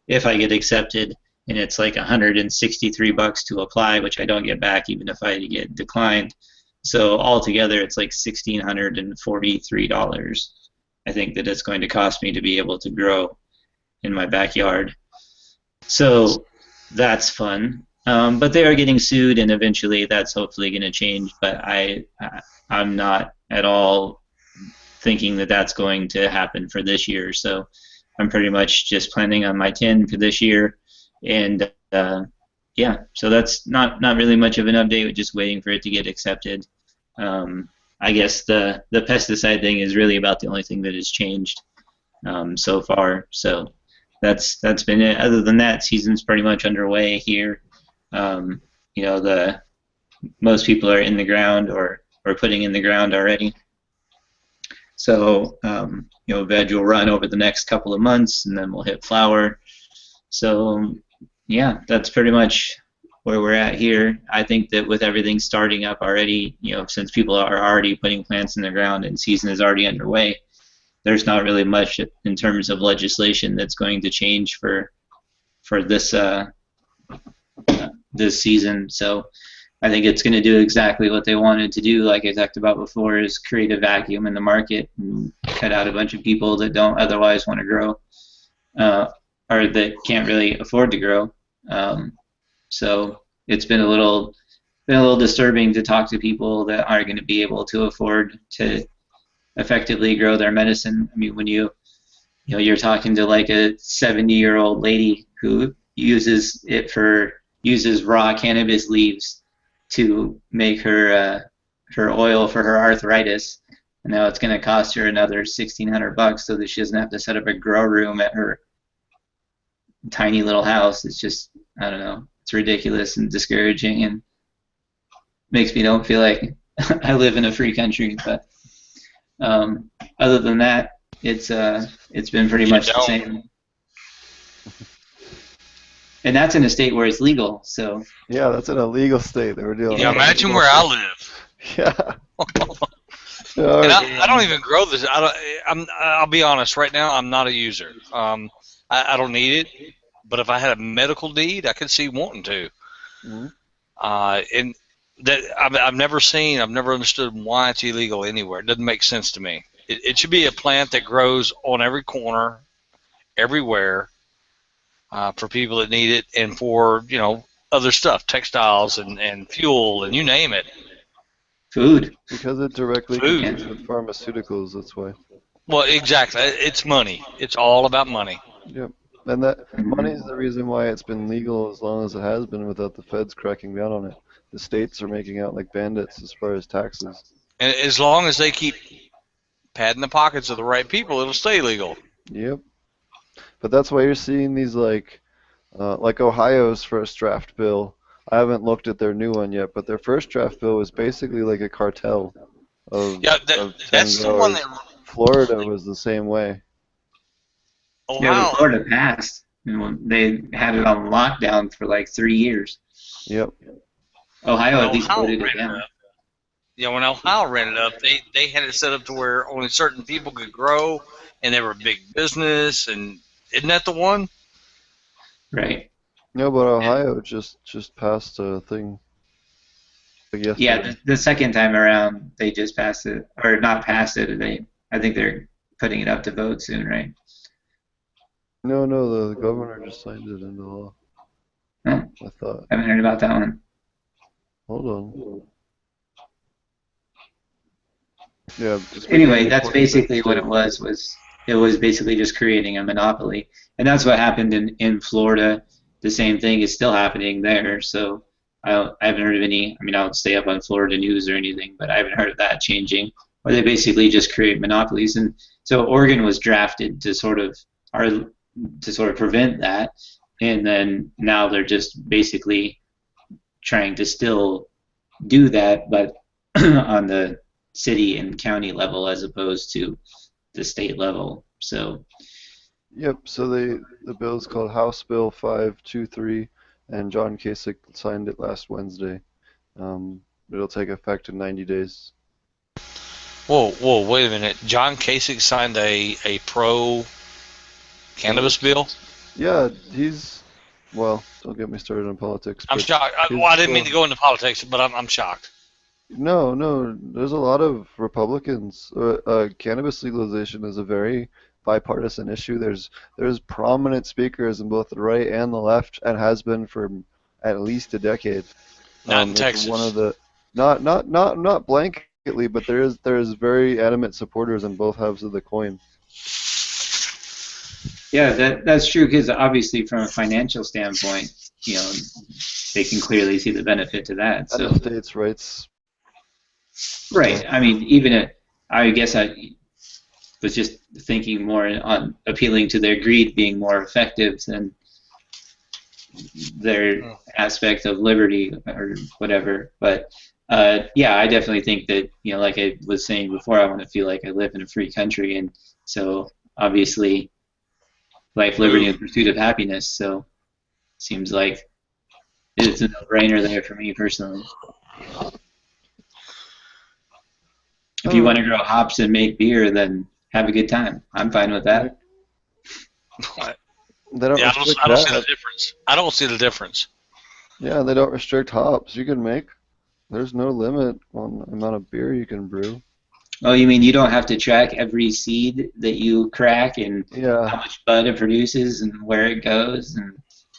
if I get accepted, and it's like $163 to apply, which I don't get back even if I get declined. So altogether, it's like $1,643. I think that it's going to cost me to be able to grow in my backyard. So that's fun. But they are getting sued, and eventually that's hopefully going to change. But I'm not at all thinking that that's going to happen for this year. So I'm pretty much just planning on my 10 for this year, and yeah, so that's not really much of an update. We're just waiting for it to get accepted. I guess the pesticide thing is really about the only thing that has changed so far. So that's been it. Other than that, season's pretty much underway here. You know, the most people are in the ground or putting in the ground already. So you know, veg will run over the next couple of months, and then we'll hit flower. So yeah, that's pretty much where we're at here. I think that with everything starting up already, you know, since people are already putting plants in the ground and season is already underway, there's not really much in terms of legislation that's going to change for this season. So I think it's going to do exactly what they wanted to do, like I talked about before, is create a vacuum in the market and cut out a bunch of people that don't otherwise want to grow or that can't really afford to grow. So it's been a little disturbing to talk to people that aren't going to be able to afford to effectively grow their medicine. I mean, when you're talking to like a 70-year-old lady who uses raw cannabis leaves to make her oil for her arthritis, and now it's going to cost her another $1,600 so that she doesn't have to set up a grow room at her tiny little house. It's just, I don't know, it's ridiculous and discouraging and makes me don't feel like I live in a free country. But other than that, it's been pretty much the same. And that's in a state where it's legal. So Yeah, that's in a legal state that we're dealing Yeah, with. imagine where I live. Yeah. And I don't even grow this. I'll be honest. Right now, I'm not a user. I don't need it. But if I had a medical need, I could see wanting to. Mhm. And that I've never understood why it's illegal anywhere. It doesn't make sense to me. It should be a plant that grows on every corner, everywhere, for people that need it, and for other stuff, textiles and fuel and you name it. food. Because it directly Food. competes with pharmaceuticals, that's why. Well, exactly. It's money. It's all about money. Yep. And that money is the reason why it's been legal as long as it has been without the feds cracking down on it. The states are making out like bandits as far as taxes. And as long as they keep padding the pockets of the right people, it'll stay legal. Yep. But that's why you're seeing these like Ohio's first draft bill. I haven't looked at their new one yet, but their first draft bill was basically like a cartel of Yeah, of 10 that's the one growers. that Florida was the same way. Yeah, Ohio. but Florida passed. They had it on lockdown for like 3 years. Yep. Ohio at least Ohio voted it ran it down. up. Yeah, when Ohio ran it up, they had it set up to where only certain people could grow, and they were a big business. And isn't that the one? Right. No, but Ohio just passed a thing like Yeah, yesterday. the second time around they just passed it, or not passed it. I think they're putting it up to vote soon, right? No, the governor just signed it into law. Oh, I thought. I haven't heard about that one. Hold on. Yeah, just Anyway, between the that's 25th basically what state. it was it was basically just creating a monopoly. And that's what happened in Florida. The same thing is still happening there. So I haven't heard of any, I mean, I don't stay up on Florida news or anything, but I haven't heard of that changing. Or they basically just create monopolies. And so Oregon was drafted to sort of prevent that. And then now they're just basically trying to still do that, but on the city and county level as opposed to the state level. So Yep, so the bill is called House Bill 523, and John Kasich signed it last Wednesday. It'll take effect in 90 days. Whoa, wait a minute. John Kasich signed a pro cannabis bill. Yeah, well, don't get me started on politics, I'm but shocked. he's Well, I didn't mean pro. to go into politics, but I'm shocked. No, there's a lot of Republicans. Cannabis legalization is a very bipartisan issue. There's prominent speakers in both the right and the left, and has been for at least a decade. Not in It's one Texas. of the not blanketly, but there is very adamant supporters on both halves of the coin. yeah, that's true because obviously from a financial standpoint, they can clearly see the benefit to that. And So the states' rights. right, I mean, even I guess I was just thinking more on appealing to their greed being more effective than their aspect of liberty or whatever. But yeah, I definitely think that, like I was saying before, I want to feel like I live in a free country, and so obviously life, liberty, and Food. pursuit of happiness. So seems like it's a no-brainer there for me personally. If you want to grow hops and make beer, then have a good time. I'm fine with Right. that. They don't Yeah, restrict I don't see the that. difference. I don't see the difference. Yeah, they don't restrict hops. You can make. There's no limit on the amount of beer you can brew. Oh, you mean you don't have to track every seed that you crack and how Yeah, much bud it produces and where it goes and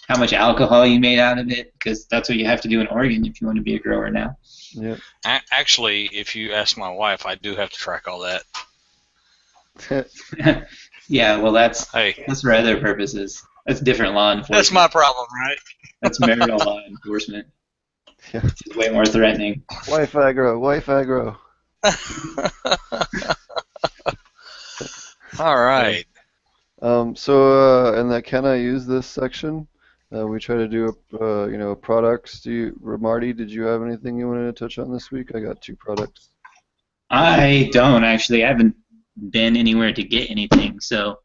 how much alcohol you made out of it? Because that's what you have to do in Oregon if you want to be a grower now. yeah. Actually, if you ask my wife, I do have to track all that. Yeah, well, that's Hey, for other purposes. That's different law that's enforcement. my problem, right? That's marital law enforcement. Yeah. It's way more threatening. Wife aggro, wife aggro. All right. So in that can I use this section, we try to do products. Marty, did you have anything you wanted to touch on this week? I got 2 products. I don't actually. I haven't been anywhere to get anything. So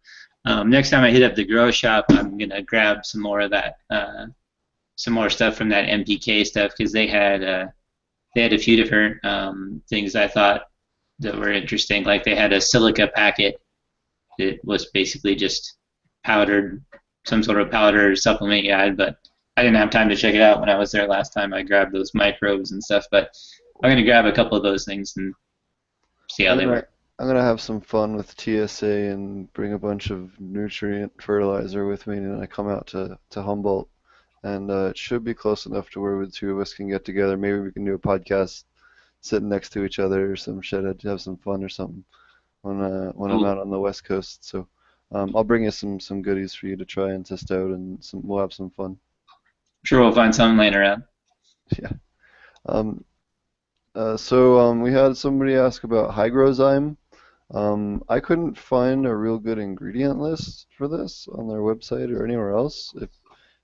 next time I hit up the grow shop, I'm gonna grab some more of that, some more stuff from that MPK stuff because they had a few different things I thought that were interesting. Like they had a silica packet that was basically just powdered, some sort of powder supplement you had, but I didn't have time to check it out when I was there last time. I grabbed those microbes and stuff, but I'm gonna grab a couple of those things and see how I'm they gonna work. I'm gonna have some fun with TSA and bring a bunch of nutrient fertilizer with me, and I come out to Humboldt, and it should be close enough to where the 2 of us can get together. Maybe we can do a podcast sitting next to each other or some shit. I'd have some fun or something when I'm Cool. out on the West Coast. So I'll bring you some goodies for you to try and test out, and we'll have some fun. Sure, we'll find something laying around. Yeah. Um, we had somebody ask about Hygrozyme. I couldn't find a real good ingredient list for this on their website or anywhere else.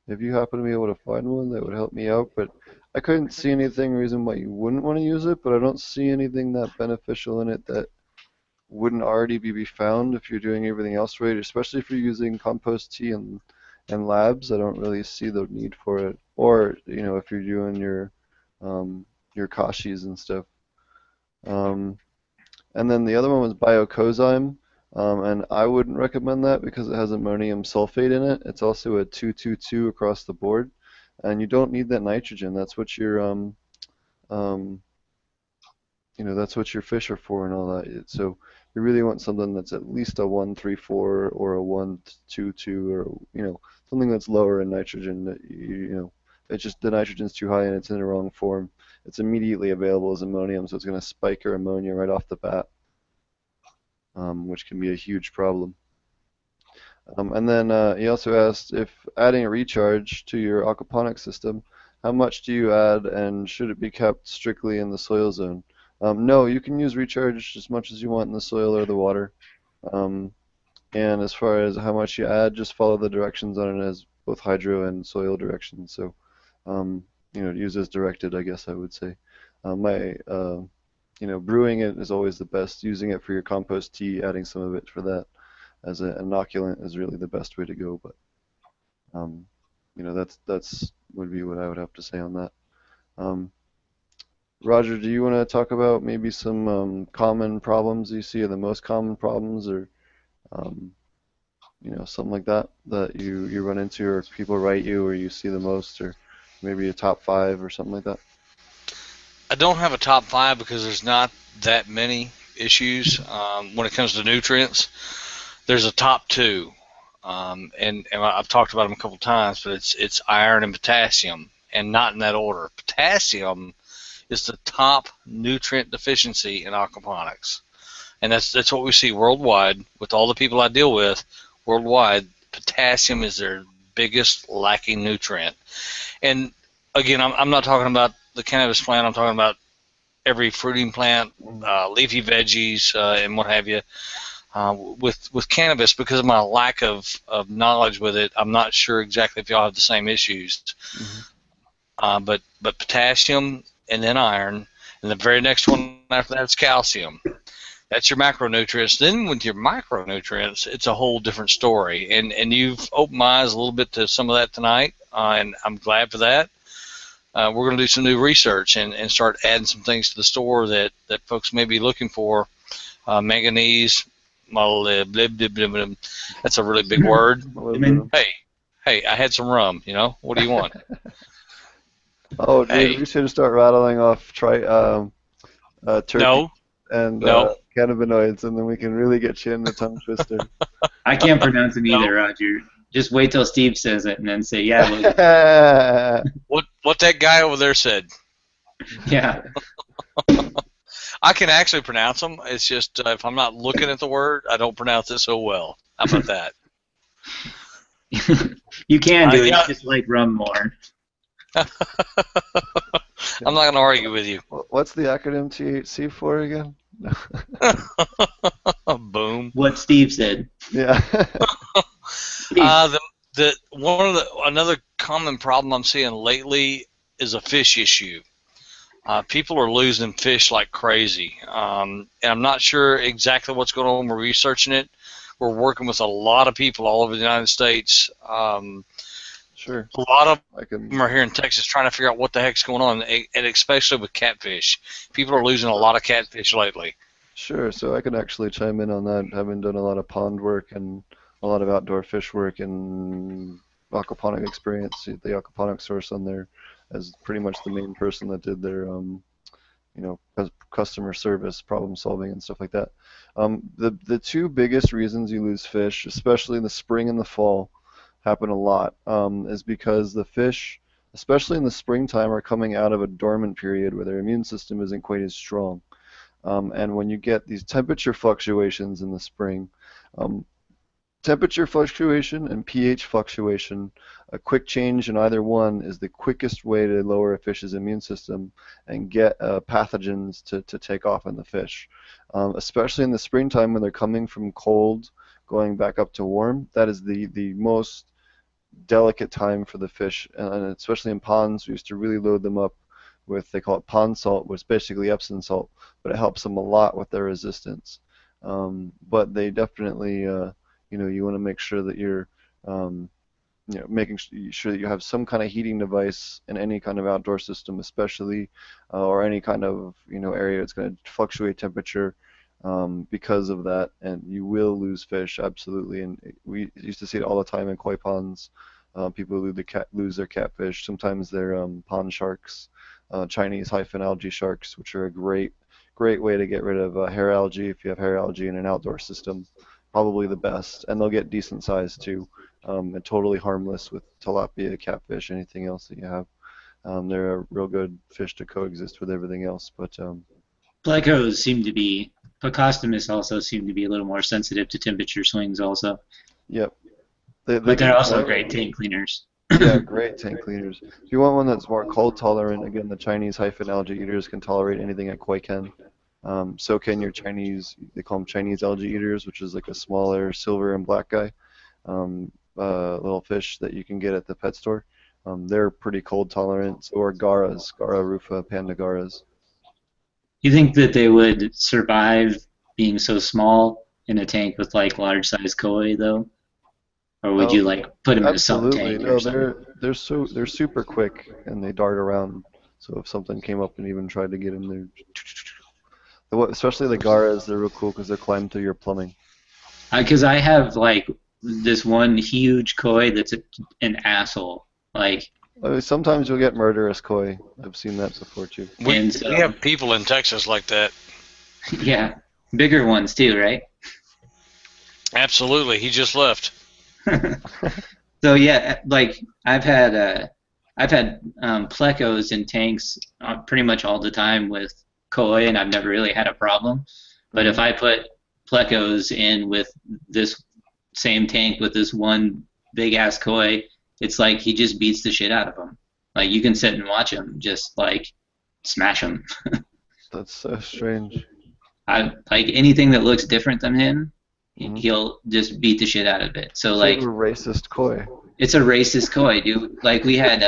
If you happen to be able to find one, that would help me out. But I couldn't see anything reason why you wouldn't want to use it. But I don't see anything that beneficial in it that wouldn't already be found if you're doing everything else right. Especially if you're using compost tea and labs, I don't really see the need for it. Or if you're doing your kashis and stuff. Um, And then the other one was biocozyme, and I wouldn't recommend that because it has ammonium sulfate in it. It's also a 222 across the board, and you don't need that nitrogen. That's what um, that's what your fish are for and all that. So you really want something that's at least a 134 or a 122 or something that's lower in nitrogen. That it's just the nitrogen's too high and it's in the wrong form. It's immediately available as ammonium, so it's going to spike your ammonia right off the bat. Which can be a huge problem. And then he also asked if adding a recharge to your aquaponics system, how much do you add and should it be kept strictly in the soil zone? No, you can use recharge as much as you want in the soil or the water. Um, and as far as how much you add, just follow the directions on it as both hydro and soil directions. So, use as directed, I guess I would say. Brewing it is always the best. Using it for your compost tea, adding some of it for that as an inoculant is really the best way to go. But um, that's would be what I would have to say on that. Um, Roger, do you want to talk about maybe some common problems you see, or the most common problems, or um, something like that that you run into, or people write you, or you see the most, or maybe a top 5 or something like that? I don't have a top 5 because there's not that many issues when it comes to nutrients. There's a top 2, and I've talked about them a couple times, but it's iron and potassium, and not in that order. Potassium is the top nutrient deficiency in aquaponics, and that's what we see worldwide with all the people I deal with worldwide. Potassium is their biggest lacking nutrient, and again, I'm not talking about the cannabis plant. I'm talking about every fruiting plant, leafy veggies, and what have you. With cannabis, because of my lack of knowledge with it, I'm not sure exactly if y'all have the same issues. Mm-hmm. But potassium and then iron, and the very next one after that is calcium. That's your macronutrients. Then with your micronutrients, it's a whole different story. And you've opened my eyes a little bit to some of that tonight, and I'm glad for that. We're going to do some new research and start adding some things to the store that folks may be looking for. Manganese, molybdenum. That's a really big word. Hey, I had some rum. What do you want? Oh, dude, Hey, we should start rattling off terpenes no, and no. cannabinoids, and then we can really get you in the tongue twister. I can't pronounce them No. either, Roger. Just wait till Steve says it and then say, yeah, well, What that guy over there said. yeah. I can actually pronounce them. It's just if I'm not looking at the word, I don't pronounce it so well. How about that? You can do it. Yeah. You just like rum more. I'm not going to argue with you. What's the acronym THC for again? Boom. What Steve said. Yeah. Another common problem I'm seeing lately is a fish issue. People are losing fish like crazy, and I'm not sure exactly what's going on. We're researching it. We're working with a lot of people all over the United States. Sure. A lot of I can. them are here in Texas trying to figure out what the heck's going on, and especially with catfish. People are losing a lot of catfish lately. Sure. So I can actually chime in on that. Having done a lot of pond work and a lot of outdoor fish work and aquaponic experience, the aquaponic source on there as pretty much the main person that did their customer service, problem solving, and stuff like that. The two biggest reasons you lose fish, especially in the spring and the fall, happen a lot, is because the fish, especially in the springtime, are coming out of a dormant period where their immune system isn't quite as strong. And when you get these temperature fluctuations in the spring, temperature fluctuation and pH fluctuation, a quick change in either one is the quickest way to lower a fish's immune system and get pathogens to take off in the fish. Especially in the springtime when they're coming from cold, going back up to warm, that is the most delicate time for the fish, and especially in ponds, we used to really load them up with, they call it pond salt, which is basically Epsom salt, but it helps them a lot with their resistance. But they definitely, you want to make sure that you're, making sure that you have some kind of heating device in any kind of outdoor system, especially, or any kind of, area that's going to fluctuate temperature. Because of that, and you will lose fish, absolutely. And we used to see it all the time in koi ponds. People lose their catfish. Sometimes they're pond sharks, Chinese hyphen algae sharks, which are a great way to get rid of hair algae if you have hair algae in an outdoor system. Probably the best, and they'll get decent size too, and totally harmless with tilapia, catfish, anything else that you have. They're a real good fish to coexist with everything else, but. Plecos seem to be, Plecostomus also seem to be a little more sensitive to temperature swings also. Yep. But they're also great tank cleaners. Yeah, great tank cleaners. If you want one that's more cold tolerant, again, the Chinese hyphen algae eaters can tolerate anything that koi can. So can your Chinese, they call them Chinese algae eaters, which is like a smaller silver and black guy, little fish that you can get at the pet store. They're pretty cold tolerant, or garas, Gara rufa, panda garas. You think that they would survive being so small in a tank with like large size koi though? Or would you like put them in a sub tank or something? They're super quick and they dart around. So if something came up and even tried to get in there, especially the garas, they're real cool because they climb through your plumbing. Because I have like this one huge koi that's an asshole. Like. Sometimes you'll get murderous koi. I've seen that before too. We have people in Texas like that. Yeah, bigger ones too, right? Absolutely. He just left. So yeah, like I've had plecos in tanks pretty much all the time with koi, and I've never really had a problem. But if I put plecos in with this same tank with this one big ass koi, it's like he just beats the shit out of them. Like you can sit and watch him just like smash him. That's so strange. I like anything that looks different than him, Hmm. he'll just beat the shit out of it. So So you have a like racist koi. it's a racist koi, dude. Like we had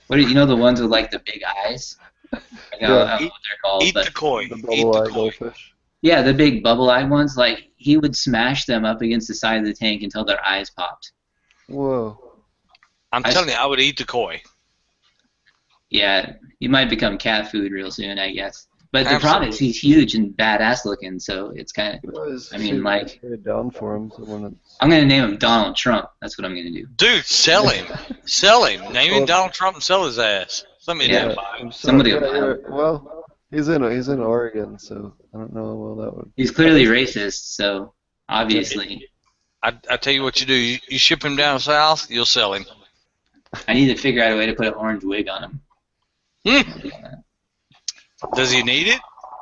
you know the ones with like the big eyes? I Yeah, don't know Eat, what they're called, eat but the koi. the Eat bubble the eye koi. goldfish. yeah, the big bubble-eyed ones. Like he would smash them up against the side of the tank until their eyes popped. Whoa. I'm I telling you, I would eat the koi. Yeah, he might become cat food real soon, I guess. But the problem is Absolutely. he's huge and badass looking, so it's kind of. You know, is I mean, super like very down for him. So when it's I'm gonna name him Donald Trump. That's what I'm gonna do. Dude, sell him. Sell him. Name him well, Donald Trump and sell his ass. Somebody Yeah, damn yeah, buy him. I'm sure. somebody will Yeah, buy him. well, he's in Oregon, so I don't know how well that would. He's clearly racist, so obviously I tell you what you do. You ship him down south, you'll sell him. I need to figure out a way to put an orange wig on him. Hmm. Does he need it?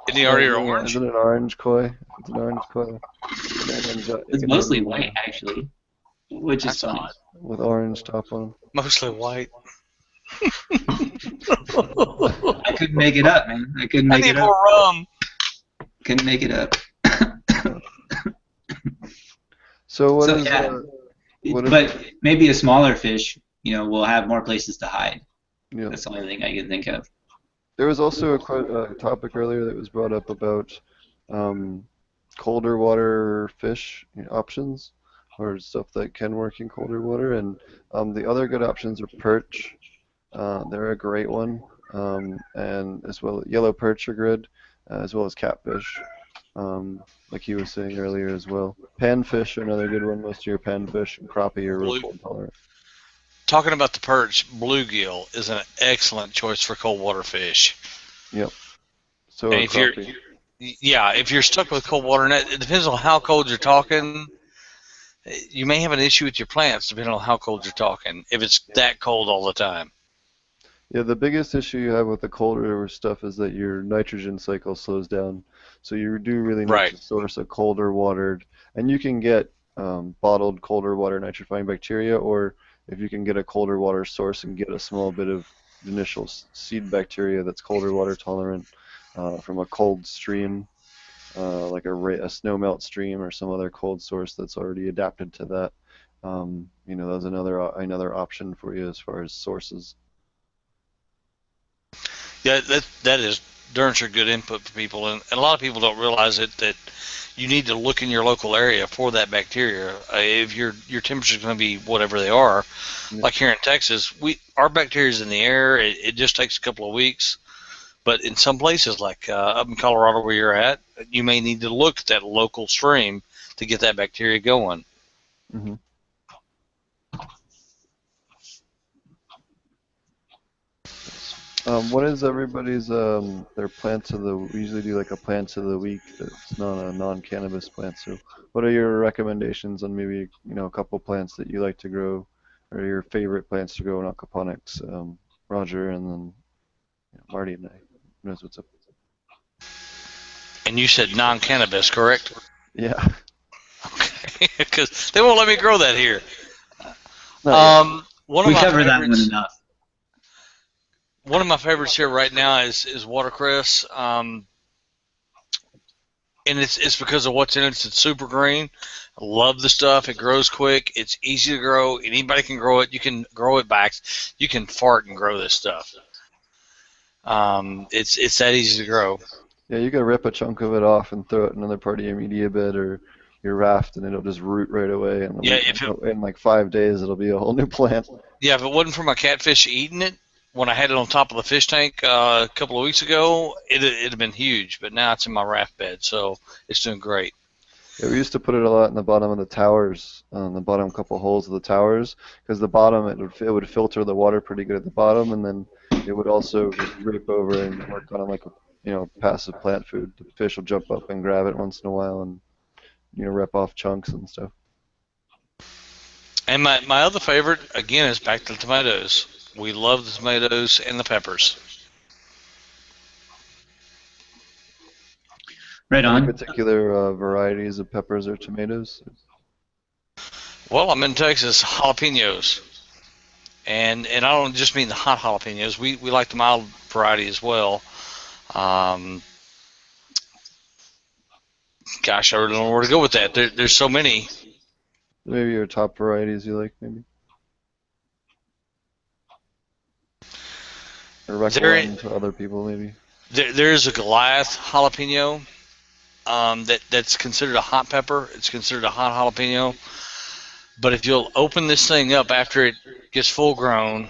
Isn't he already Is orange? it an orange koi? It's an orange koi. You It's can name mostly him white actually, which is That's funny. odd. with orange top on him. Mostly white. I couldn't make it up, man. I couldn't I make need it up. more rum. Couldn't make it up. So what So is yeah, what is but maybe a smaller fish, will have more places to hide. you know? That's the only thing I can think of. There was also a topic earlier that was brought up about um, colder water fish options or stuff that can work in colder water, and the other good options are perch. They're a great one, and as well yellow perch are good, as well as catfish, like you were saying earlier as well. Panfish are another good one. Most of your panfish and crappie are real Blue. cold tolerant. Talking about the perch, bluegill is an excellent choice for cold water fish. Yep. So And are crappie. if you're stuck with cold water, and it depends on how cold you're talking. You may have an issue with your plants depending on how cold you're talking. If it's that cold all the time. Yeah, the biggest issue you have with the colder stuff is that your nitrogen cycle slows down. So you do really need Right. to source a colder watered, and you can get bottled colder water nitrifying bacteria, or if you can get a colder water source and get a small bit of initial seed bacteria that's colder water tolerant from a cold stream, like a snowmelt stream or some other cold source that's already adapted to that. That's another option for you as far as sources. Yeah, that is darn sure good input for people, and a lot of people don't realize it that you need to look in your local area for that bacteria. If your temperature is going to be whatever they are, Yeah. like here in Texas, our bacteria is in the air. It just takes a couple of weeks. But in some places, like up in Colorado where you're at, you may need to look at that local stream to get that bacteria going. Mm-hmm. What is everybody's their plants of the? We usually do like a plants of the week that's not a non-cannabis plant. So, what are your recommendations on maybe a couple plants that you like to grow, or your favorite plants to grow in aquaponics? Roger, and then Marty and I knows what's up. And you said non-cannabis, correct? Yeah. Okay, because they won't let me grow that here. Not yet. One of We my covered that one favorites. enough. One of my favorites here right now is watercress, and it's because of what's in it. It's super green. I love the stuff. It grows quick. It's easy to grow. Anybody can grow it. You can grow it back. You can fart and grow this stuff. It's that easy to grow. Yeah, you can rip a chunk of it off and throw it in another part of your media bed or your raft, and it'll just root right away. And Yeah, in like 5 days, it'll be a whole new plant. Yeah, if it wasn't for my catfish eating it, when I had it on top of the fish tank a couple of weeks ago, it'd have been huge. But now it's in my raft bed, so it's doing great. Yeah, we used to put it a lot in the bottom of the towers, on the bottom couple holes of the towers, because the bottom it would filter the water pretty good at the bottom, and then it would also just drape over and work on it like a passive plant food. The fish will jump up and grab it once in a while and rip off chunks and stuff. And my other favorite, again, is back to the tomatoes. We love the tomatoes and the peppers. Right Any on. particular varieties of peppers or tomatoes? Well, I'm in Texas, jalapenos. And I don't just mean the hot jalapenos. We like the mild variety as well. Um, Gosh, I really don't know where to go with that. There's so many. Maybe your top varieties you like, maybe, or There, recommend to other people, maybe. there's a Goliath jalapeno that's considered a hot pepper. It's considered a hot jalapeno. But if you'll open this thing up after it gets full grown,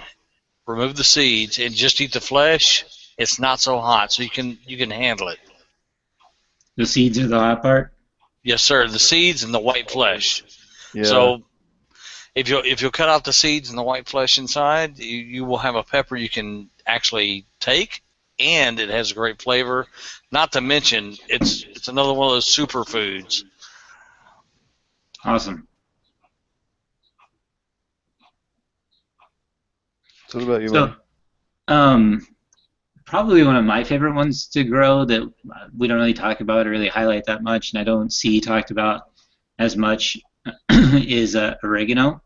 remove the seeds, and just eat the flesh, it's not so hot, so you can handle it. The seeds are the hot part. Yes, sir. The seeds and the white flesh. Yeah. So if you'll cut out the seeds and the white flesh inside, you will have a pepper you can actually take, and it has a great flavor. Not to mention, it's another one of those superfoods. Awesome. So what about you, So, Mike? probably one of my favorite ones to grow that we don't really talk about or really highlight that much, and I don't see talked about as much is oregano.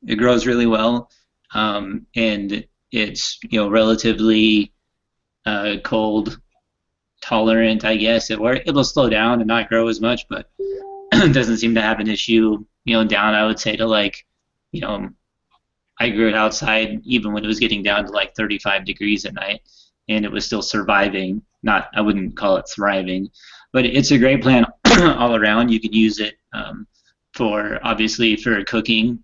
It grows really well, and it's relatively cold tolerant, I guess. It'll slow down and not grow as much, but it doesn't seem to have an issue. Down I would say to like, you know, I grew it outside even when it was getting down to like 35 degrees at night, and it was still surviving. Not, I wouldn't call it thriving, but it's a great plant all around. You could use it obviously for cooking.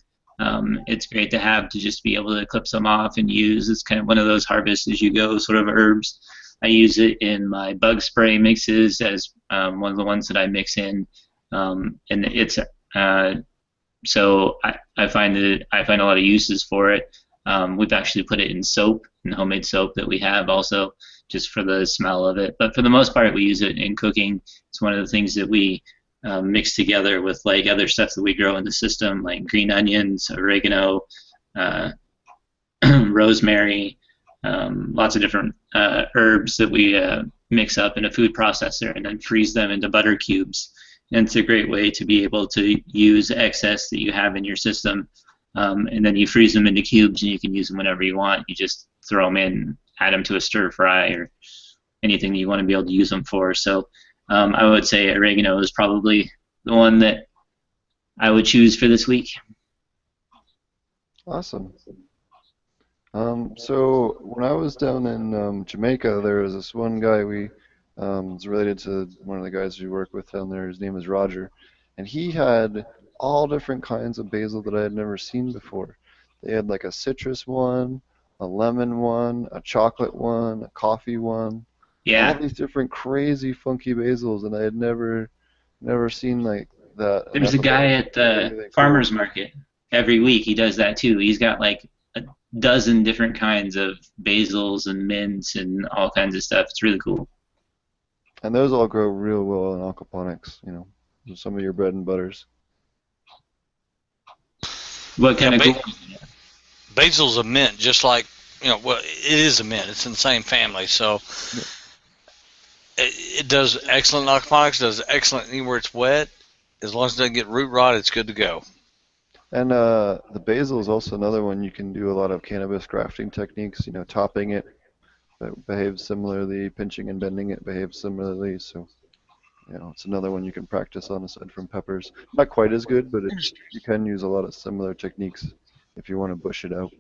It's great to have to just be able to clip some off and use. It's kind of one of those harvest as you go sort of herbs. I use it in my bug spray mixes as one of the ones that I mix in, and it's so I find a lot of uses for it. We've actually put it in soap, in homemade soap that we have also, just for the smell of it. But for the most part, we use it in cooking. It's one of the things that we mix together with like other stuff that we grow in the system, like green onions, oregano, rosemary, lots of different herbs that we mix up in a food processor and then freeze them into butter cubes. And it's a great way to be able to use excess that you have in your system, and then you freeze them into cubes and you can use them whenever you want. You just throw them in, add them to a stir fry or anything that you want to be able to use them for. So I would say oregano is probably the one that I would choose for this week. Awesome. So when I was down in Jamaica, there was this one guy we is related to one of the guys we work with down there. His name is Roger, and he had all different kinds of basil that I had never seen before. They had like a citrus one, a lemon one, a chocolate one, a coffee one. All Yeah, these different crazy funky basils, and I had never seen like that. And there's that's a what made guy it at the really cool. farmer's market every week. He does that too. He's got like a dozen different kinds of basils and mints and all kinds of stuff. It's really cool. And those all grow real well in aquaponics. Those are some of your bread and butters. What Yeah, kind of cool? basil's a mint, just like well, it is a mint. It's in the same family, so Yeah. it does excellent in aquaponics. Does excellent anywhere it's wet. As long as it doesn't get root rot, it's good to go. And the basil is also another one you can do a lot of cannabis grafting techniques. Topping it behaves similarly, pinching and bending it behaves similarly. So, it's another one you can practice on aside from peppers. Not quite as good, but you can use a lot of similar techniques if you want to bush it out.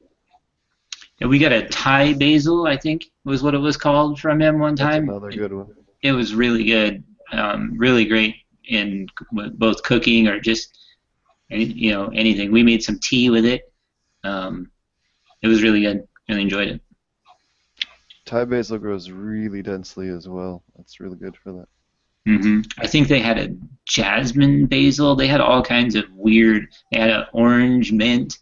Yeah, we got a Thai basil, I think was what it was called from him one That's time. another good one. It was really good, really great in both cooking or just anything. We made some tea with it. It was really good. Really enjoyed it. Thai basil grows really densely as well. That's really good for that. I think they had a jasmine basil. They had all kinds of weird. They had an orange mint.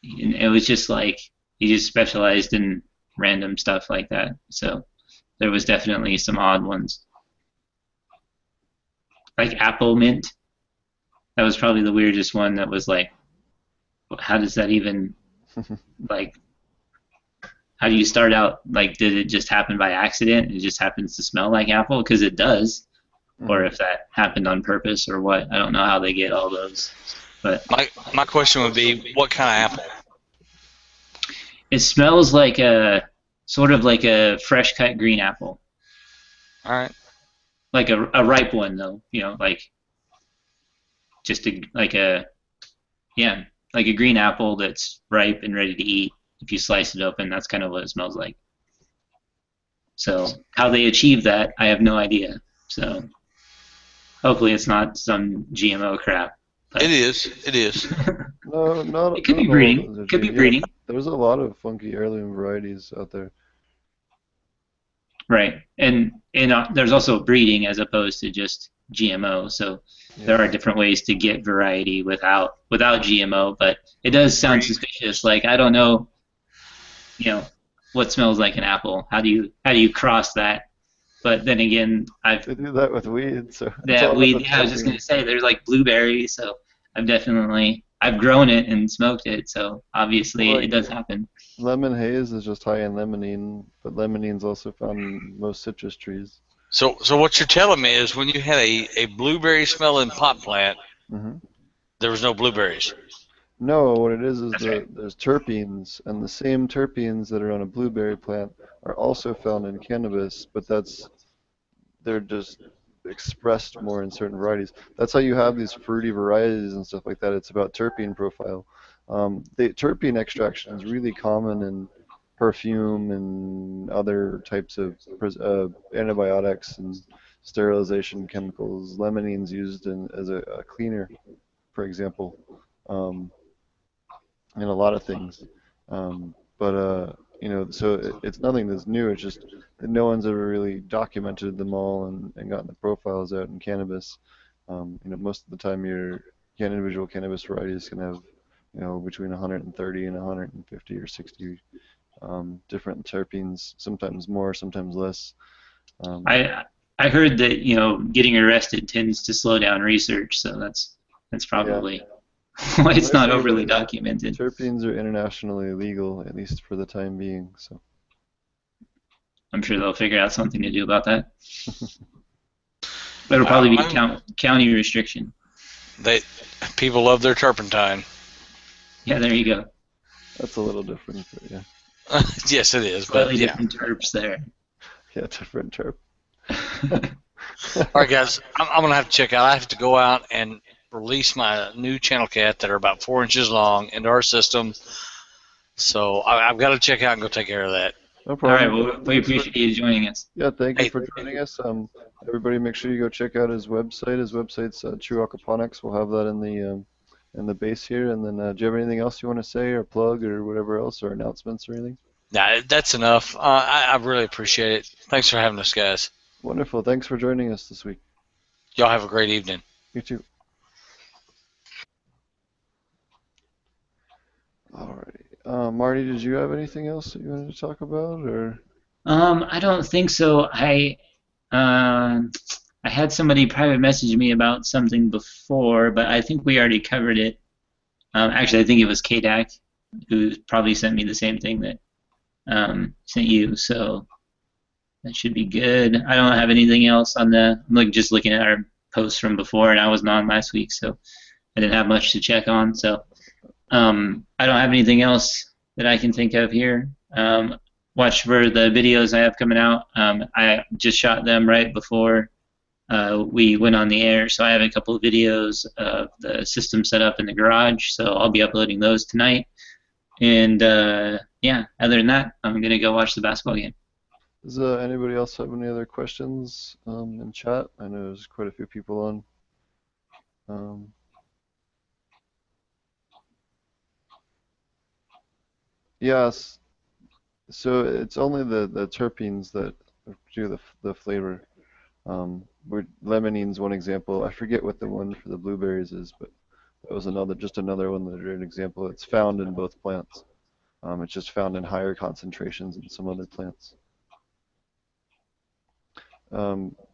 And it was just like he just specialized in random stuff like that. So there was definitely some odd ones, like apple mint. That was probably the weirdest one. That was like, how does that even like? How do you start out? Like, did it just happen by accident? It just happens to smell like apple because it does, or if that happened on purpose or what. I don't know how they get all those, but My question would be, what kind of apple? It smells like a sort of like a fresh cut green apple, All right. like a ripe one though. You know, like just like a yeah, like a green apple that's ripe and ready to eat. If you slice it open, that's kind of what it smells like. So how they achieve that, I have no idea. So hopefully it's not some GMO crap, It but is. It is. No, it not could be not all of breeding. those are Could be GM. Yeah, breeding. there's a lot of funky heirloom varieties out there. Right. And there's also breeding as opposed to just GMO. So Yeah. there are different ways to get variety without GMO, but it does sound Breed. suspicious. Like I don't know, you know, what smells like an apple. How do you cross that? But then again, I've They do that with weed, so it's that all about the weed. Yeah, I was just gonna terpenes. say there's like blueberries. So I've grown it and smoked it. So obviously Well, it like does happen. lemon haze is just high in limonene, but limonene is also found in most citrus trees. So what you're telling me is when you had a blueberry smelling pot plant, Hmm. there was no blueberries. No, what it is That's right. there's terpenes, and the same terpenes that are on a blueberry plant are also found in cannabis, but they're just expressed more in certain varieties. That's how you have these fruity varieties and stuff like that. It's about terpene profile. The terpene extraction is really common in perfume and other types of antibiotics and sterilization chemicals. Limonene used as a cleaner, for example. Um, in a lot of things. But so it's nothing that's new. It's just that no one's ever really documented them all and gotten the profiles out in cannabis. Most of the time individual cannabis varieties can have, between 130 and 150 or 60 different terpenes, sometimes more, sometimes less. Um, I I heard that getting arrested tends to slow down research, so that's yeah, probably why the it's nice not thing about overly it is documented. terpenes are internationally legal, at least for the time being. So I'm sure they'll figure out something to do about that. It'll I, probably be I'm county restriction. they people love their turpentine. Yeah, there you go. that's a little different, but yeah. Yes, it is. But Slightly yeah. different terps there. Yeah, different terp. All right, guys. I'm gonna have to check out. I have to go out and release my new channel cat that are about 4 inches long into our system. So I've got to check out and go take care of that. No All right, problem. well, we Thanks for appreciate you joining us. Yeah, thank you Hey, for joining us. Everybody, make sure you go check out his website. His website's True Aquaponics. We'll have that in the base here. And then, do you have anything else you want to say or plug or whatever else or announcements or anything? nah, that's enough. I really appreciate it. Thanks for having us, guys. Wonderful. Thanks for joining us this week. Y'all have a great evening. You too. Alrighty. Marty, did you have anything else that you wanted to talk about or? I don't think so. Um I had somebody private message me about something before, but I think we already covered it. Actually, I think it was KDAC who probably sent me the same thing that sent you. So that should be good. I don't have anything else on I'm like just looking at our posts from before, and I wasn't on last week, so I didn't have much to check on. So I don't have anything else that I can think of here. Watch for the videos I have coming out. I just shot them right before we went on the air, so I have a couple of videos of the system set up in the garage. So I'll be uploading those tonight. And yeah, other than that, I'm gonna go watch the basketball game. Does anybody else have any other questions in chat? I know there's quite a few people on. Um, yes, so it's only the terpenes that do the flavor. Limonene's one example. I forget what the one for the blueberries is, but that was just another one that an example. It's found in both plants. It's just found in higher concentrations in some other plants.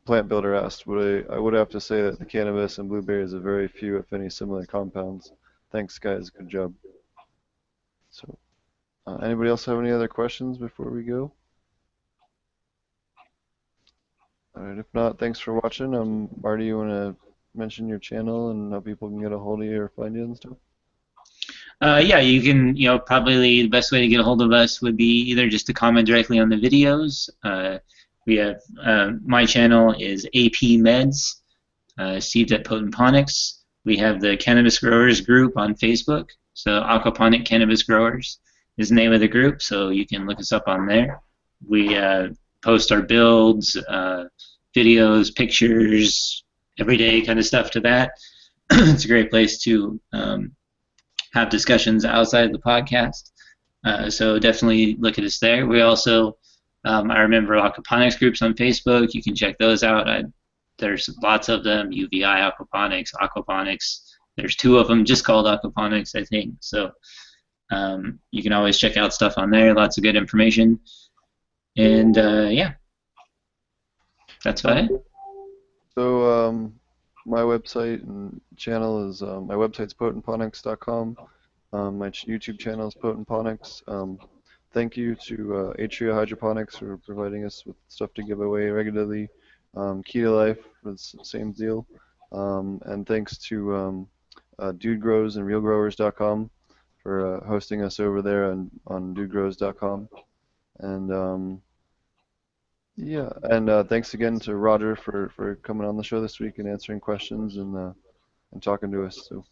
Plant Builder asked, I would have to say that the cannabis and blueberries have very few, if any, similar compounds. Thanks, guys. Good job. So, anybody else have any other questions before we go? All right, if not, thanks for watching. Marty, you want to mention your channel and how people can get a hold of you or find you and stuff? Yeah, you can, probably the best way to get a hold of us would be either just to comment directly on the videos. We have, my channel is AP Meds, Steve at Ponics. We have the Cannabis Growers group on Facebook. So Aquaponic Cannabis Growers is the name of the group, so you can look us up on there. We post our builds, videos, pictures, everyday kind of stuff to that. It's a great place to have discussions outside of the podcast. So definitely look at us there. We also, I remember aquaponics groups on Facebook. You can check those out. There's lots of them, UVI aquaponics, aquaponics. There's 2 of them just called aquaponics, I think. So you can always check out stuff on there. Lots of good information. And yeah, that's about it. So my website and channel is my website's potentponics.com. My YouTube channel is potentponics. Thank you to Atria Hydroponics for providing us with stuff to give away regularly. Key to Life was the same deal. And thanks to Dude Grows and RealGrowers.com for hosting us over there on dudegrows.com. And yeah, and thanks again to Roger for coming on the show this week and answering questions and talking to us. So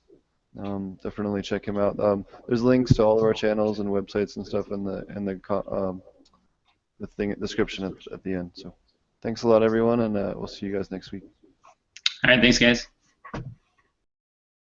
definitely check him out. There's links to all of our channels and websites and stuff in the thing description at the end. So thanks a lot, everyone, and we'll see you guys next week. All right, thanks, guys.